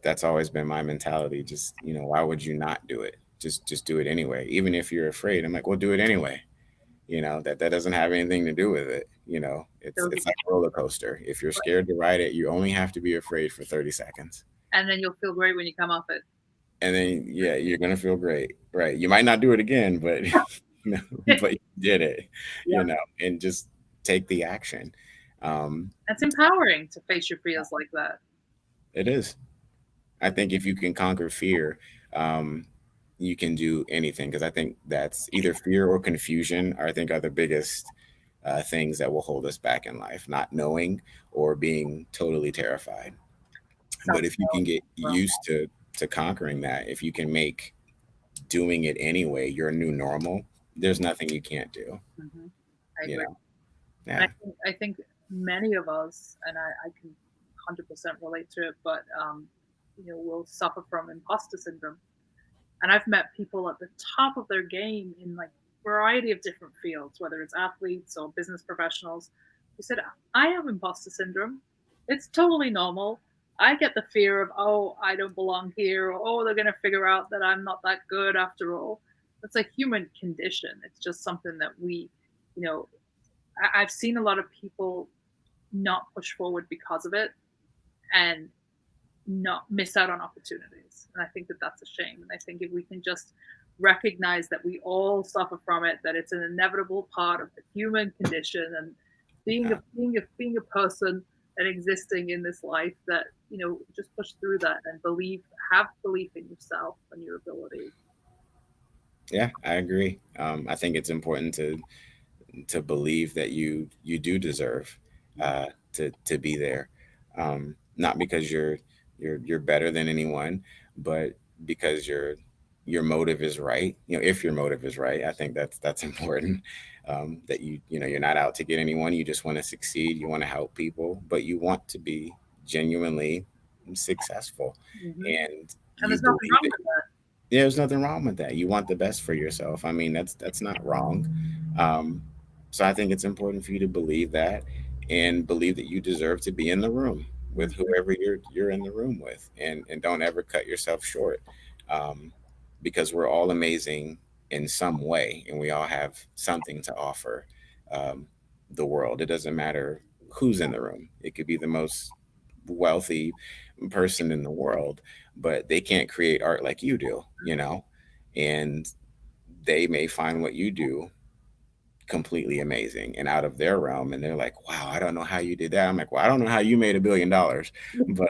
[SPEAKER 2] that's always been my mentality. Just, why would you not do it? Just do it anyway. Even if you're afraid, I'm like, well, do it anyway. That doesn't have anything to do with it. It's
[SPEAKER 1] So,
[SPEAKER 2] it's like a roller coaster. If you're scared to ride it, you only have to be afraid for 30 seconds.
[SPEAKER 1] and then you'll feel great when you come off it.
[SPEAKER 2] And then, yeah, you're gonna feel great. Right. You might not do it again, but but you did it,
[SPEAKER 1] Yeah.
[SPEAKER 2] and just take the action. Um,
[SPEAKER 1] It's empowering to face your fears like that.
[SPEAKER 2] it is. I think if you can conquer fear, um, you can do anything, because I think that's either fear or confusion. I think are the biggest things that will hold us back in life, not knowing or being totally terrified. But if you can get
[SPEAKER 1] Well,
[SPEAKER 2] used to conquering that, if you can make doing it anyway your new normal, there's nothing you can't do.
[SPEAKER 1] mhm, I
[SPEAKER 2] You
[SPEAKER 1] agree.
[SPEAKER 2] know,
[SPEAKER 1] And
[SPEAKER 2] yeah,
[SPEAKER 1] I think many of us, and I can 100% relate to it, but will suffer from imposter syndrome. And I've met people at the top of their game in like variety of different fields, whether it's athletes or business professionals, who said, "I have imposter syndrome. It's totally normal. I get the fear of, oh, I don't belong here, or oh, they're going to figure out that I'm not that good after all." It's a human condition. It's just something that you know, I've seen a lot of people not push forward because of it and not miss out on opportunities. And I think that that's a shame. And I think if we can just recognize that we all suffer from it, that it's an inevitable part of the human condition, and
[SPEAKER 2] yeah,
[SPEAKER 1] being a person and existing in this life, that just push through that and have belief in yourself and your abilities.
[SPEAKER 2] yeah. I agree. I think it's important to believe that you do deserve uh, to be there, not because you're better than anyone, but because your motive is right. If your motive is right, I think that's important. That you're not out to get anyone. You just want to succeed. You want to help people, but you want to be genuinely successful,
[SPEAKER 1] Mm-hmm.
[SPEAKER 2] and
[SPEAKER 1] And
[SPEAKER 2] you
[SPEAKER 1] there's nothing
[SPEAKER 2] believe
[SPEAKER 1] wrong
[SPEAKER 2] it.
[SPEAKER 1] with that.
[SPEAKER 2] Yeah, there's nothing wrong with that. You want the best for yourself. I mean, that's not wrong. Um, so I think it's important for you to believe that, and believe that you deserve to be in the room with
[SPEAKER 1] Mm-hmm.
[SPEAKER 2] whoever you're in the room with, and don't ever cut yourself short, um, because we're all amazing in some way, and we all have something to offer, um, the world. It doesn't matter who's in the room. It could be the most wealthy person in the world, but they can't create art like you do, and they may find what you do completely amazing and out of their realm, and they're like, wow, I don't know how you did that. I'm like, well, I don't know how you made $1 billion, but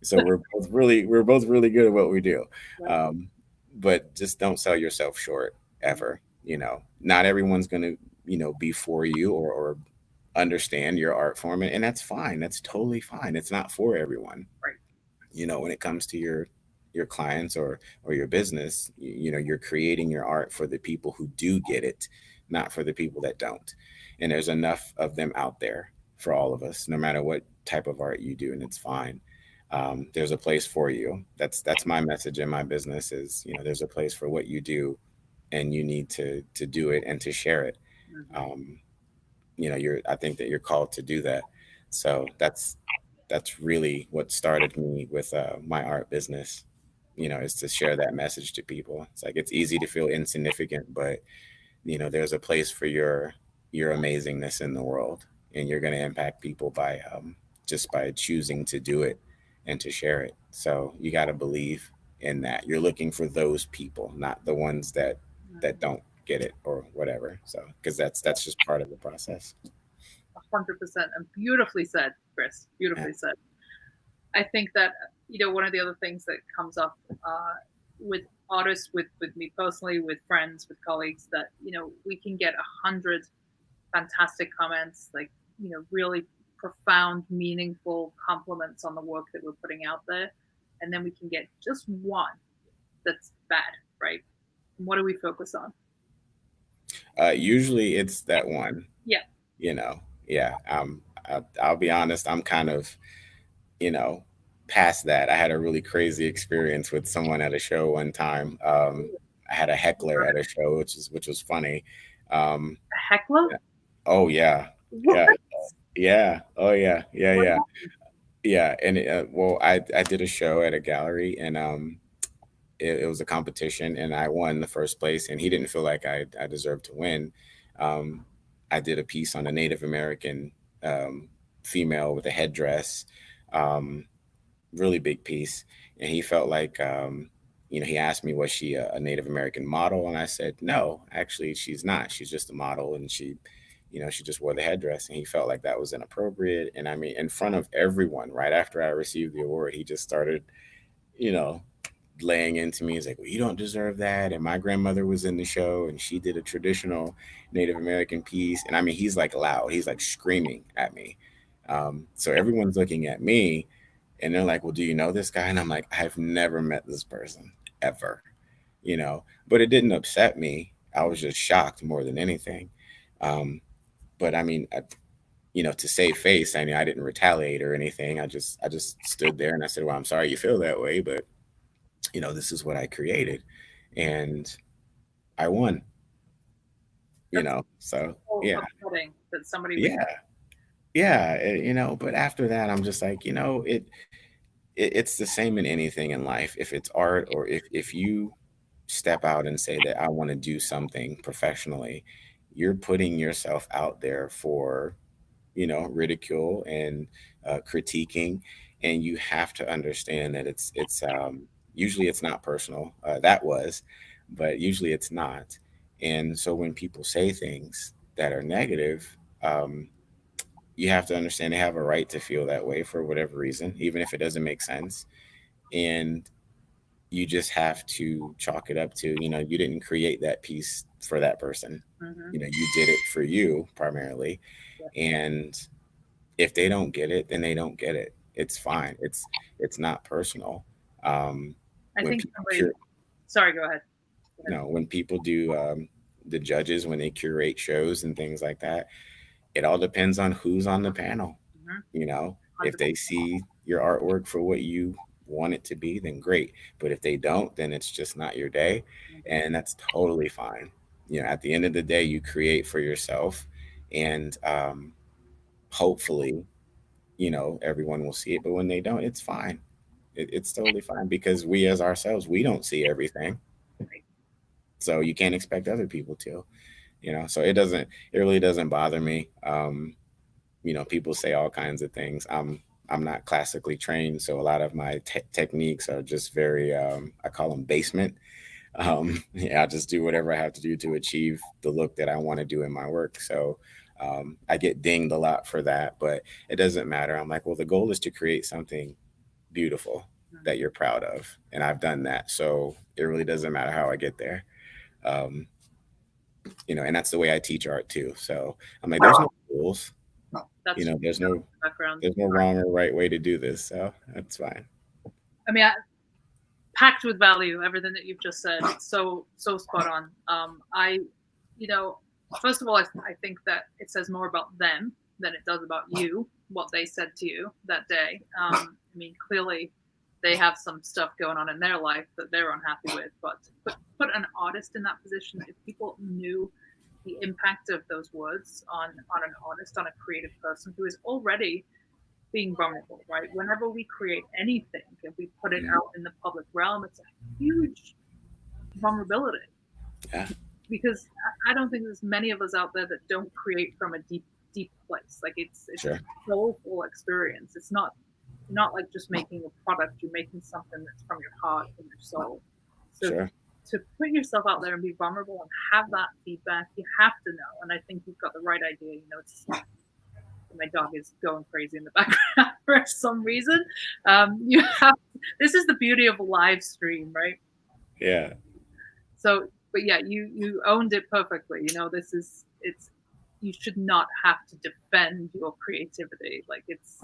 [SPEAKER 2] so we're both really good at what we do.
[SPEAKER 1] Right.
[SPEAKER 2] um but just don't sell yourself short ever. Not everyone's gonna be for you, or understand your art form, and that's fine. That's totally fine. It's not for everyone.
[SPEAKER 1] Right.
[SPEAKER 2] When it comes to your clients, or your business, you're creating your art for the people who do get it, not for the people that don't. And there's enough of them out there for all of us, no matter what type of art you do, and it's fine. There's a place for you. That's my message in my business is, there's a place for what you do, and you need to do it and to share it.
[SPEAKER 1] Mm-hmm.
[SPEAKER 2] um, I think that you're called to do that. So that's really what started me with my art business, is to share that message to people. It's like, it's easy to feel insignificant, but there's a place for your amazingness in the world, and you're going to impact people by just by choosing to do it and to share it. So you got to believe in that. You're looking for those people, not the ones that don't get it or whatever. So because that's just part of the process.
[SPEAKER 1] 100%. And beautifully said, Chris.
[SPEAKER 2] Yeah.
[SPEAKER 1] Beautifully said. I think that one of the other things that comes up with artists, with me personally, with friends, with colleagues, that we can get 100 fantastic comments, like really profound, meaningful compliments on the work that we're putting out there, and then we can get just one that's bad, right? And what do we focus on?
[SPEAKER 2] Usually it's that one,
[SPEAKER 1] Yeah.
[SPEAKER 2] you know. Yeah. I'll be honest. I'm kind of, you know, past that. I had a really crazy experience with someone at a show one time. I had a heckler at a show, which was funny. Um,
[SPEAKER 1] A heckler?
[SPEAKER 2] oh yeah,
[SPEAKER 1] What?
[SPEAKER 2] yeah, yeah. Oh yeah, yeah,
[SPEAKER 1] What
[SPEAKER 2] yeah,
[SPEAKER 1] happened?
[SPEAKER 2] yeah. And well, I did a show at a gallery, and it was a competition, and I won the first place, and he didn't feel like I deserved to win. Um, I did a piece on a Native American um, female with a headdress. Um, really big piece, and he felt like he asked me, was she a Native American model, and I said no, actually she's not, she's just a model, and she just wore the headdress, and he felt like that was inappropriate. And I mean, in front of everyone, right after I received the award, he just started you know laying into me. He's like, well, you don't deserve that, and my grandmother was in the show and she did a traditional Native American piece. And I mean, he's like loud, he's like screaming at me. So everyone's looking at me, and they're like, well, do you know this guy? And I'm like, I've never met this person ever, but it didn't upset me. I was just shocked more than anything. Um, but I mean, to save face, I mean, I didn't retaliate or anything. I just stood there and I said, well, I'm sorry you feel that way, but this is what I created, and I won.
[SPEAKER 1] That's
[SPEAKER 2] So
[SPEAKER 1] so
[SPEAKER 2] yeah,
[SPEAKER 1] upsetting that somebody would.
[SPEAKER 2] yeah, yeah. But after that, I'm just like, it's the same in anything in life. If it's art, or if you step out and say that I want to do something professionally, you're putting yourself out there for ridicule and critiquing, and you have to understand that it's usually it's not personal. That was, but usually it's not. And so when people say things that are negative, you have to understand they have a right to feel that way for whatever reason, even if it doesn't make sense. And you just have to chalk it up to, you didn't create that piece for that person.
[SPEAKER 1] Mhm.
[SPEAKER 2] You did it for you primarily.
[SPEAKER 1] Yeah.
[SPEAKER 2] And if they don't get it, then they don't get it. It's fine. It's not personal. Um,
[SPEAKER 1] I
[SPEAKER 2] when
[SPEAKER 1] think
[SPEAKER 2] people
[SPEAKER 1] somebody. Sorry, go ahead. Go ahead.
[SPEAKER 2] when people do the judges, when they curate shows and things like that, it all depends on who's on the panel.
[SPEAKER 1] Mhm.
[SPEAKER 2] If they see your artwork for what you want it to be, then great. But if they don't, then it's just not your day,
[SPEAKER 1] 100%.
[SPEAKER 2] and that's totally fine. At the end of the day, you create for yourself, and hopefully, everyone will see it. But when they don't, it's fine. It's totally fine, because we as ourselves, we don't see everything. So you can't expect other people to, so it really doesn't bother me. People say all kinds of things. I'm not classically trained, so a lot of my techniques are just very, I call them basement. Yeah, I just do whatever I have to do to achieve the look that I want to do in my work. So I get dinged a lot for that, but it doesn't matter. I'm like, well, the goal is to create something beautiful that you're proud of, and I've done that. So it really doesn't matter how I get there. Um, and that's the way I teach art too. So I'm like, there's no rules.
[SPEAKER 1] That's
[SPEAKER 2] There's
[SPEAKER 1] the
[SPEAKER 2] no
[SPEAKER 1] background.
[SPEAKER 2] wrong or right way to do this. So that's fine.
[SPEAKER 1] I mean, packed with value. Everything that you've just said, so spot on. You know, First of all, I think that it says more about them than it does about you. What they said to you that day. I mean, clearly, they have some stuff going on in their life that they're unhappy with. But put an artist in that position. If people knew the impact of those words on an artist, on a creative person who is already being vulnerable, right? Whenever we create anything and we put it out in the public realm, it's a huge vulnerability.
[SPEAKER 2] Yeah.
[SPEAKER 1] Because I don't think there's many of us out there that don't create from a deep place. Like it's
[SPEAKER 2] Sure.
[SPEAKER 1] a soulful experience. It's not like just making a product. You're making something that's from your heart, from your soul. So
[SPEAKER 2] Sure.
[SPEAKER 1] to put yourself out there and be vulnerable and have that feedback, you have to know. And I think you've got the right idea. It's My dog is going crazy in the background for some reason. This is the beauty of a live stream, right?
[SPEAKER 2] Yeah.
[SPEAKER 1] So, but yeah, you owned it perfectly. It's you should not have to defend your creativity. Like it's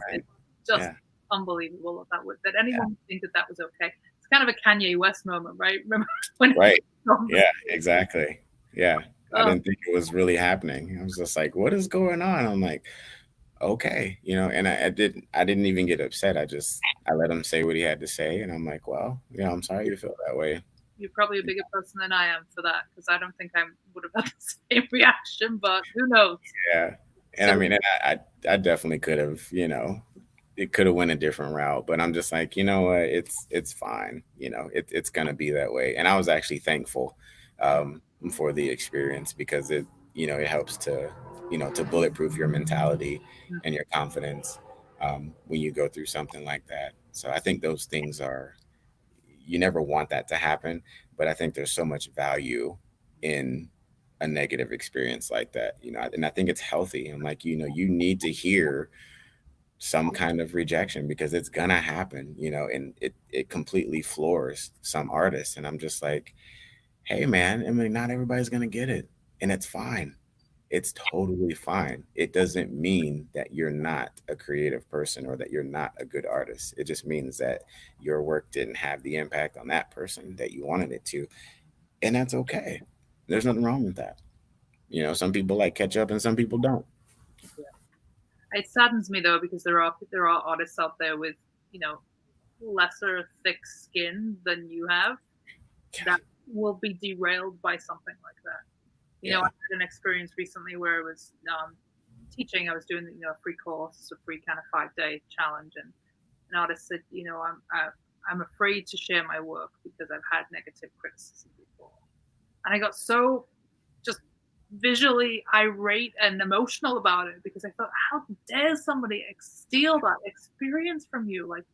[SPEAKER 1] just
[SPEAKER 2] Yeah.
[SPEAKER 1] unbelievable that anyone would think that was okay. It's kind of a Kanye West moment, right? Remember when?
[SPEAKER 2] Right. Yeah, exactly. Yeah. I didn't think it was really happening. I was just like, what is going on? I'm like, okay, and I didn't even get upset. I let him say what he had to say, and I'm like, well, I'm sorry you feel that way.
[SPEAKER 1] You're probably a bigger person than I am for that, because I don't think I would have had the same reaction, but who knows?
[SPEAKER 2] Yeah. And I mean, I definitely could have, it could have went a different route, but I'm just like, you know what, it's fine. It's gonna be that way. And I was actually thankful for the experience, because it helps to bulletproof your mentality and your confidence when you go through something like that. So I think those things you never want that to happen, but I think there's so much value in a negative experience like that, and I think it's healthy. And like, you need to hear some kind of rejection, because it's gonna happen, and it completely floors some artists. And I'm just like, hey man, I mean, not everybody's gonna get it, and it's fine. It's totally fine. It doesn't mean that you're not a creative person or that you're not a good artist. It just means that your work didn't have the impact on that person that you wanted it to. And that's okay. There's nothing wrong with that. Some people like ketchup and some people don't.
[SPEAKER 1] Yeah. It saddens me though, because there are artists out there with lesser thick skin than you have that will be derailed by something like that. I had an experience recently where I was teaching. I was doing a free course, a free kind of 5-day challenge, and an artist said, I'm afraid to share my work because I've had negative criticism before. And I got so just visually irate and emotional about it, because I thought, how dare somebody steal that experience from you? Like,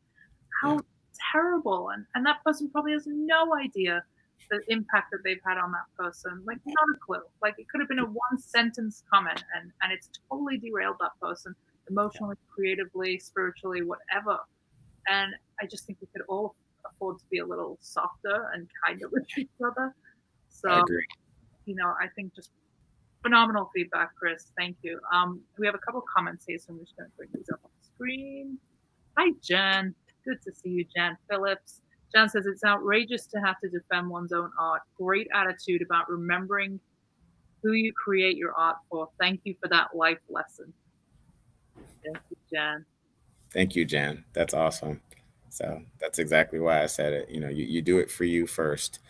[SPEAKER 1] how terrible. And that person probably has no idea the impact that they've had on that person. Like, not a clue. Like, it could have been a one sentence comment, and it's totally derailed that person emotionally, creatively, spiritually, whatever. And I just think we could all afford to be a little softer and kinder with each other. So,
[SPEAKER 2] I agree.
[SPEAKER 1] I think just phenomenal feedback, Chris. Thank you. We have a couple comments here, so I'm just going to bring these up on the screen. Hi, Jen. Good to see you, Jan Phillips. Jan says, it's outrageous to have to defend one's own art. Great attitude about remembering who you create your art for. Thank you for that life lesson. Thank you, Jan.
[SPEAKER 2] Thank you, Jan. That's awesome. So that's exactly why I said it. You do it for you first.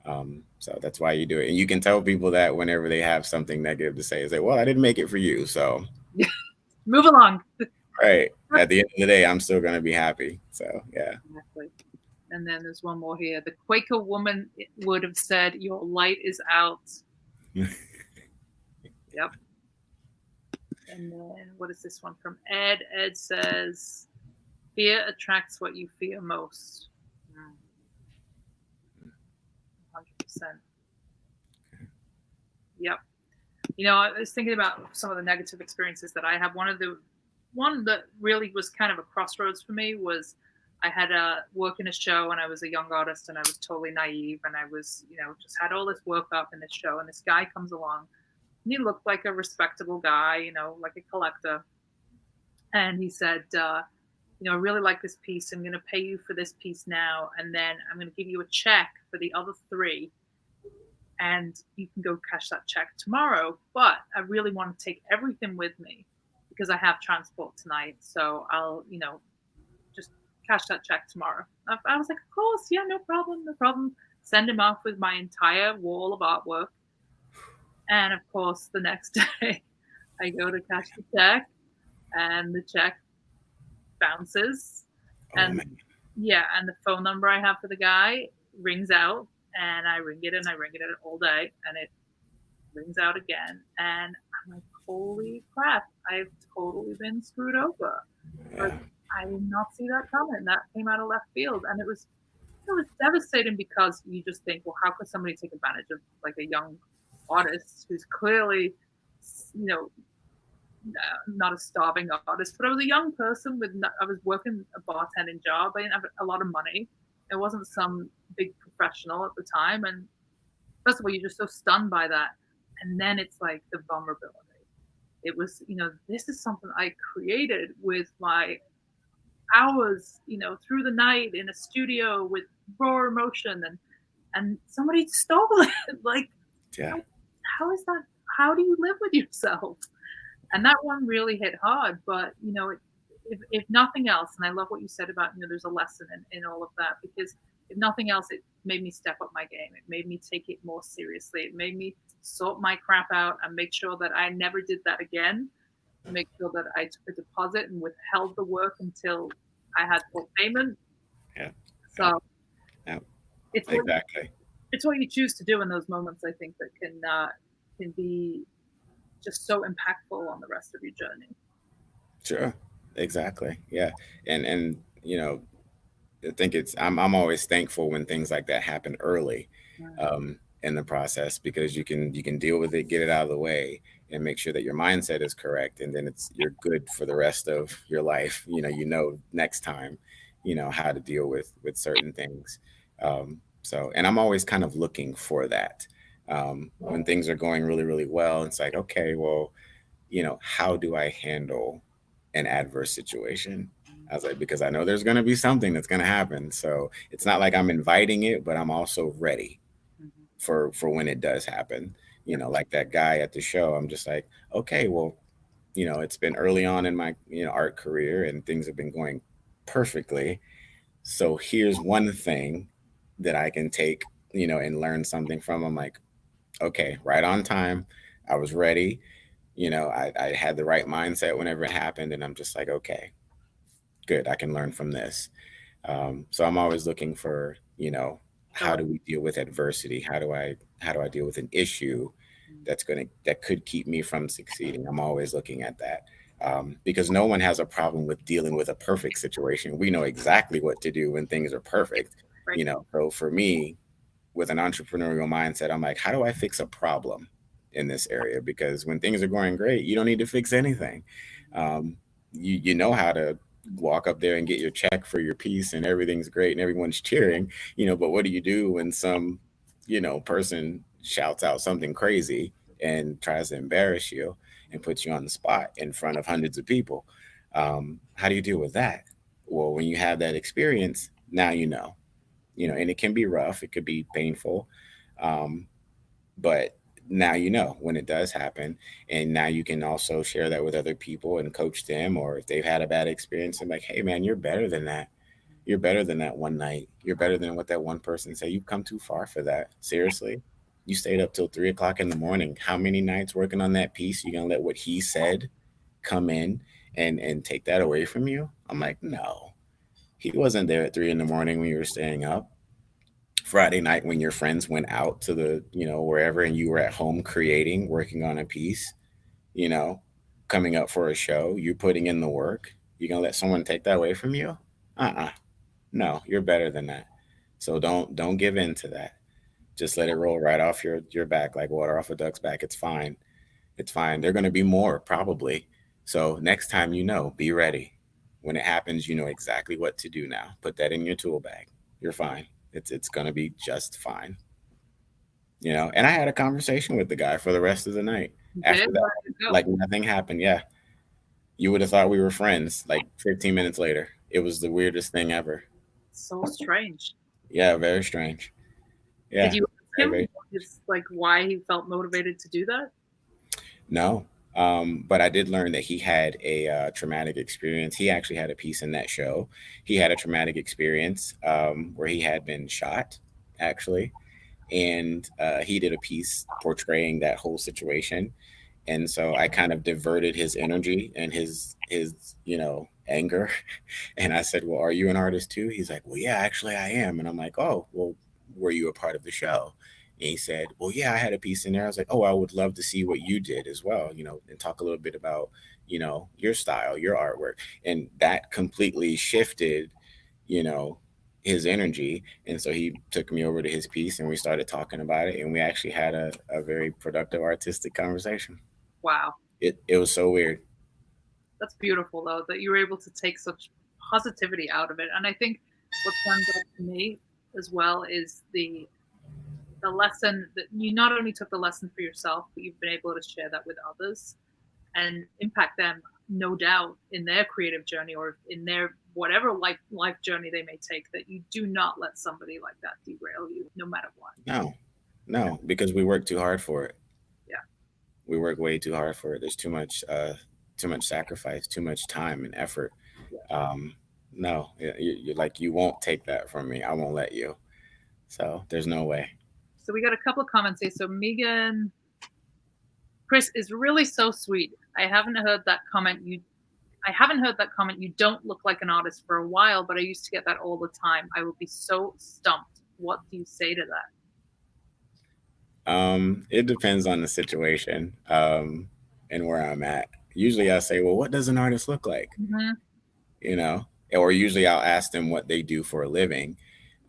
[SPEAKER 2] So that's why you do it. And you can tell people that whenever they have something negative to say, well, I didn't make it for you. So
[SPEAKER 1] move along.
[SPEAKER 2] Right. At the end of the day, I'm still going to be happy. So, yeah.
[SPEAKER 1] Exactly. And then there's one more here. The Quaker woman would have said, your light is out. Yep. And then what is this one from Ed? Ed says, fear attracts what you fear most. 100%. Yep. I was thinking about some of the negative experiences that I have. One that really was kind of a crossroads for me was I had a work in a show, and I was a young artist, and I was totally naive, and I was, just had all this work up in this show, and this guy comes along, and he looked like a respectable guy, like a collector. And he said, I really like this piece. I'm going to pay you for this piece now, and then I'm going to give you a check for the other 3, and you can go cash that check tomorrow. But I really want to take everything with me, because I have transport tonight. So I'll, just cash that check tomorrow. I was like, of course, yeah, no problem. Send him off with my entire wall of artwork. And of course, the next day, I go to cash the check, and the check bounces. And and the phone number I have for the guy rings out, and I ring it all day, and it rings out again. And I'm like, holy crap, I've totally been screwed over. But I did not see that coming. That came out of left field. And it was devastating, because you just think, well, how could somebody take advantage of like a young artist who's clearly, not a starving artist, but I was a young person I was working a bartending job. I didn't have a lot of money. It wasn't some big professional at the time. And first of all, you're just so stunned by that. And then it's like the vulnerability. It was, this is something I created with my hours, through the night in a studio with raw emotion, and somebody stole it. Like,
[SPEAKER 2] Yeah.
[SPEAKER 1] how is that? How do you live with yourself? And that one really hit hard. But if nothing else, and I love what you said about there's a lesson in all of that, because if nothing else, it made me step up my game. It made me take it more seriously. It made me sort my crap out and make sure that I never did that again. Make sure that I took a deposit and withheld the work until I had full payment.
[SPEAKER 2] Yeah.
[SPEAKER 1] So
[SPEAKER 2] yeah.
[SPEAKER 1] It's
[SPEAKER 2] exactly.
[SPEAKER 1] It's what you choose to do in those moments, I think, that can be just so impactful on the rest of your journey.
[SPEAKER 2] Sure. Exactly. Yeah. And I think I'm always thankful when things like that happen early in the process, because you can deal with it, get it out of the way, and make sure that your mindset is correct, and then you're good for the rest of your life. Next time, how to deal with certain things. So, and I'm always kind of looking for that. When things are going really, really well, it's like, okay, well, how do I handle an adverse situation? I was like, because I know there's going to be something that's going to happen. So it's not like I'm inviting it, but I'm also ready for when it does happen. Like that guy at the show, I'm just like, okay, well, it's been early on in my art career, and things have been going perfectly. So here's one thing that I can take, and learn something from. I'm like, okay, right on time. I was ready. I had the right mindset whenever it happened, and I'm just like, okay, good. I can learn from this. So I'm always looking for, how do we deal with adversity? How do I deal with an issue that could keep me from succeeding? I'm always looking at that. Because no one has a problem with dealing with a perfect situation. We know exactly what to do when things are perfect.
[SPEAKER 1] Right.
[SPEAKER 2] So for me, with an entrepreneurial mindset, I'm like, how do I fix a problem in this area? Because when things are going great, you don't need to fix anything. You know how to walk up there and get your check for your piece, and everything's great and everyone's cheering, but what do you do when some, person shouts out something crazy and tries to embarrass you and puts you on the spot in front of hundreds of people? How do you deal with that? Well, when you have that experience, now and it can be rough, it could be painful, um, but now when it does happen, and now you can also share that with other people and coach them, or if they've had a bad experience, I'm like, hey man, you're better than that. You're better than that one night. You're better than what that one person said. You've come too far for that. Seriously, you stayed up till 3 o'clock in the morning. How many nights working on that piece? You gonna let what he said come in and take that away from you? I'm like, no, he wasn't there at 3 in the morning when you were staying up. Friday night when your friends went out to the, wherever, and you were at home creating, working on a piece, you know, coming up for a show, you putting in the work. You gonna let someone take that away from you? Uh-uh. No, you're better than that. So don't give in to that. Just let it roll right off your back like water off a duck's back. It's fine. It's fine. They're gonna be more probably. So next time, be ready. When it happens, you know exactly what to do now. Put that in your tool bag. You're fine. It's gonna be just fine. And I had a conversation with the guy for the rest of the night. After that, like nothing happened. Yeah. You would have thought we were friends like 15 minutes later. It was the weirdest thing ever.
[SPEAKER 1] So strange.
[SPEAKER 2] Yeah, very strange. Yeah.
[SPEAKER 1] Did you ask him
[SPEAKER 2] very-
[SPEAKER 1] like why he felt motivated to do that?
[SPEAKER 2] No. But I did learn that he had a traumatic experience. He actually had a piece in that show. He had a traumatic experience where he had been shot, actually. And he did a piece portraying that whole situation. And so I kind of diverted his energy and his anger. And I said, well, are you an artist too? He's like, well, yeah, actually I am. And I'm like, oh, well, were you a part of the show? And he said, well, yeah, I had a piece in there. I was like, oh, I would love to see what you did as well, and talk a little bit about, your style, your artwork. And that completely shifted, you know, his energy. And so he took me over to his piece and we started talking about it. And we actually had a very productive artistic conversation.
[SPEAKER 1] Wow.
[SPEAKER 2] It was so weird.
[SPEAKER 1] That's beautiful, though, that you were able to take such positivity out of it. And I think what stands out to me as well is the lesson that you not only took the lesson for yourself, but you've been able to share that with others and impact them, no doubt, in their creative journey or in their whatever life journey they may take. That you do not let somebody like that derail you, no matter what.
[SPEAKER 2] No, because we work too hard for it.
[SPEAKER 1] Yeah,
[SPEAKER 2] we work way too hard for it. There's too much sacrifice, too much time and effort. No, you like, you won't take that from me. I won't let you. So there's no way.
[SPEAKER 1] So we got a couple of comments here. So Megan, Chris is really so sweet. I haven't heard that comment. You don't look like an artist for a while, but I used to get that all the time. I would be so stumped. What do you say to that?
[SPEAKER 2] It depends on the situation and where I'm at. Usually I say, well, what does an artist look like?
[SPEAKER 1] Mm-hmm.
[SPEAKER 2] You know, or usually I'll ask them what they do for a living.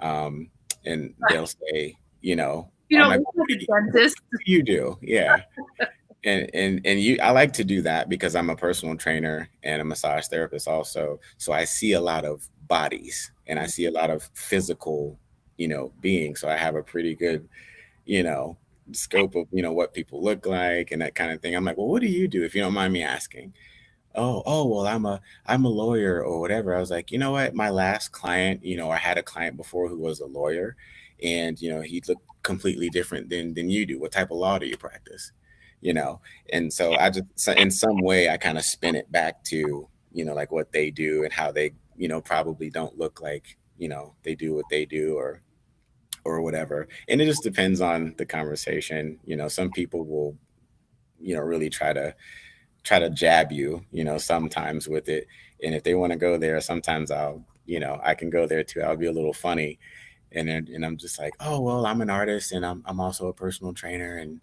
[SPEAKER 2] And they'll say,
[SPEAKER 1] you know, like dentist.
[SPEAKER 2] You do. Yeah. and I like to do that because I'm a personal trainer and a massage therapist also. So I see a lot of bodies and I see a lot of physical, beings. So I have a pretty good, scope of, what people look like and that kind of thing. I'm like, well, what do you do, if you don't mind me asking? Oh, well, I'm a lawyer or whatever. I was like, you know what? My last client, I had a client before who was a lawyer and, he looked completely different than you do. What type of law do you practice? And so I just, in some way, I kind of spin it back to, like what they do and how they, probably don't look like, they do what they do or whatever. And it just depends on the conversation. Some people will, really try to jab you, sometimes with it. And if they want to go there, sometimes I'll, I can go there too. I'll be a little funny. And I'm just like, oh, well, I'm an artist and I'm also a personal trainer. And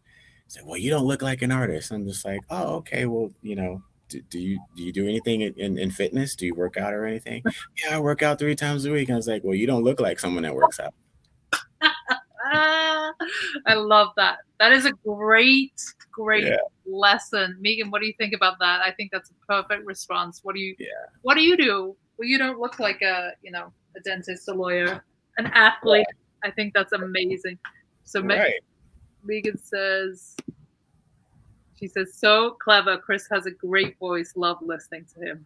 [SPEAKER 2] say, well, you don't look like an artist. I'm just like, oh, okay. Well, do you do anything in fitness? Do you work out or anything? Yeah, I work out 3 times a week. I was like, well, you don't look like someone that works out.
[SPEAKER 1] I love that. That is a great lesson. Megan, what do you think about that? I think that's a perfect response. What do you do? Well, you don't look like a dentist, a lawyer, an athlete. I think that's amazing. So Megan says, she says, so clever. Chris has a great voice. Love listening to him.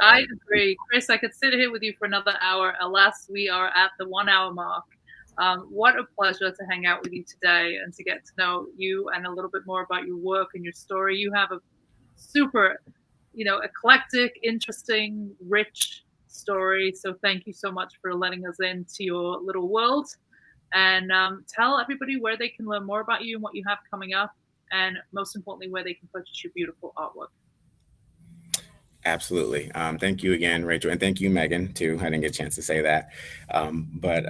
[SPEAKER 1] I agree. Chris, I could sit here with you for another hour. Alas, we are at the 1 hour mark. What a pleasure to hang out with you today and to get to know you and a little bit more about your work and your story. You have a super, eclectic, interesting, rich story. So thank you so much for letting us into your little world. And tell everybody where they can learn more about you and what you have coming up. And most importantly, where they can purchase your beautiful artwork.
[SPEAKER 2] Absolutely. Thank you again, Rachel. And thank you, Megan, too. I didn't get a chance to say that. But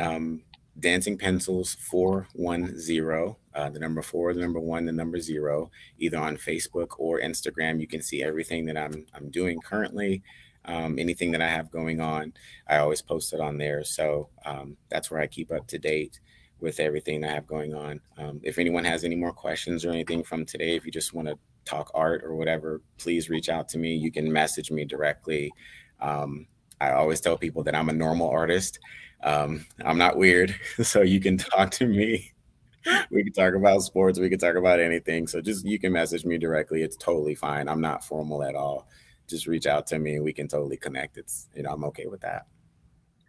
[SPEAKER 2] Dancing Pencils 410, the number 4, the number 1, the number 0, either on Facebook or Instagram. You can see everything that I'm doing currently. Anything that I have going on, I always post it on there. So that's where I keep up to date with everything I have going on. If anyone has any more questions or anything from today, if you just want to talk art or whatever, please reach out to me. You can message me directly. I always tell people that I'm a normal artist. I'm not weird, so you can talk to me. We can talk about sports. We can talk about anything. So you can message me directly. It's totally fine. I'm not formal at all. Just reach out to me and we can totally connect. I'm okay with that.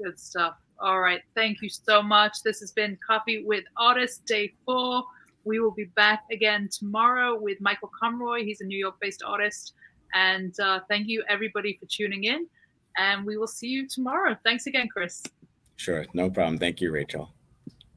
[SPEAKER 1] Good stuff. All right. Thank you so much. This has been Coffee with Artists, Day 4. We will be back again tomorrow with Michael Conroy. He's a New York-based artist. And thank you, everybody, for tuning in. And we will see you tomorrow. Thanks again, Chris.
[SPEAKER 2] Sure. No problem. Thank you, Rachel.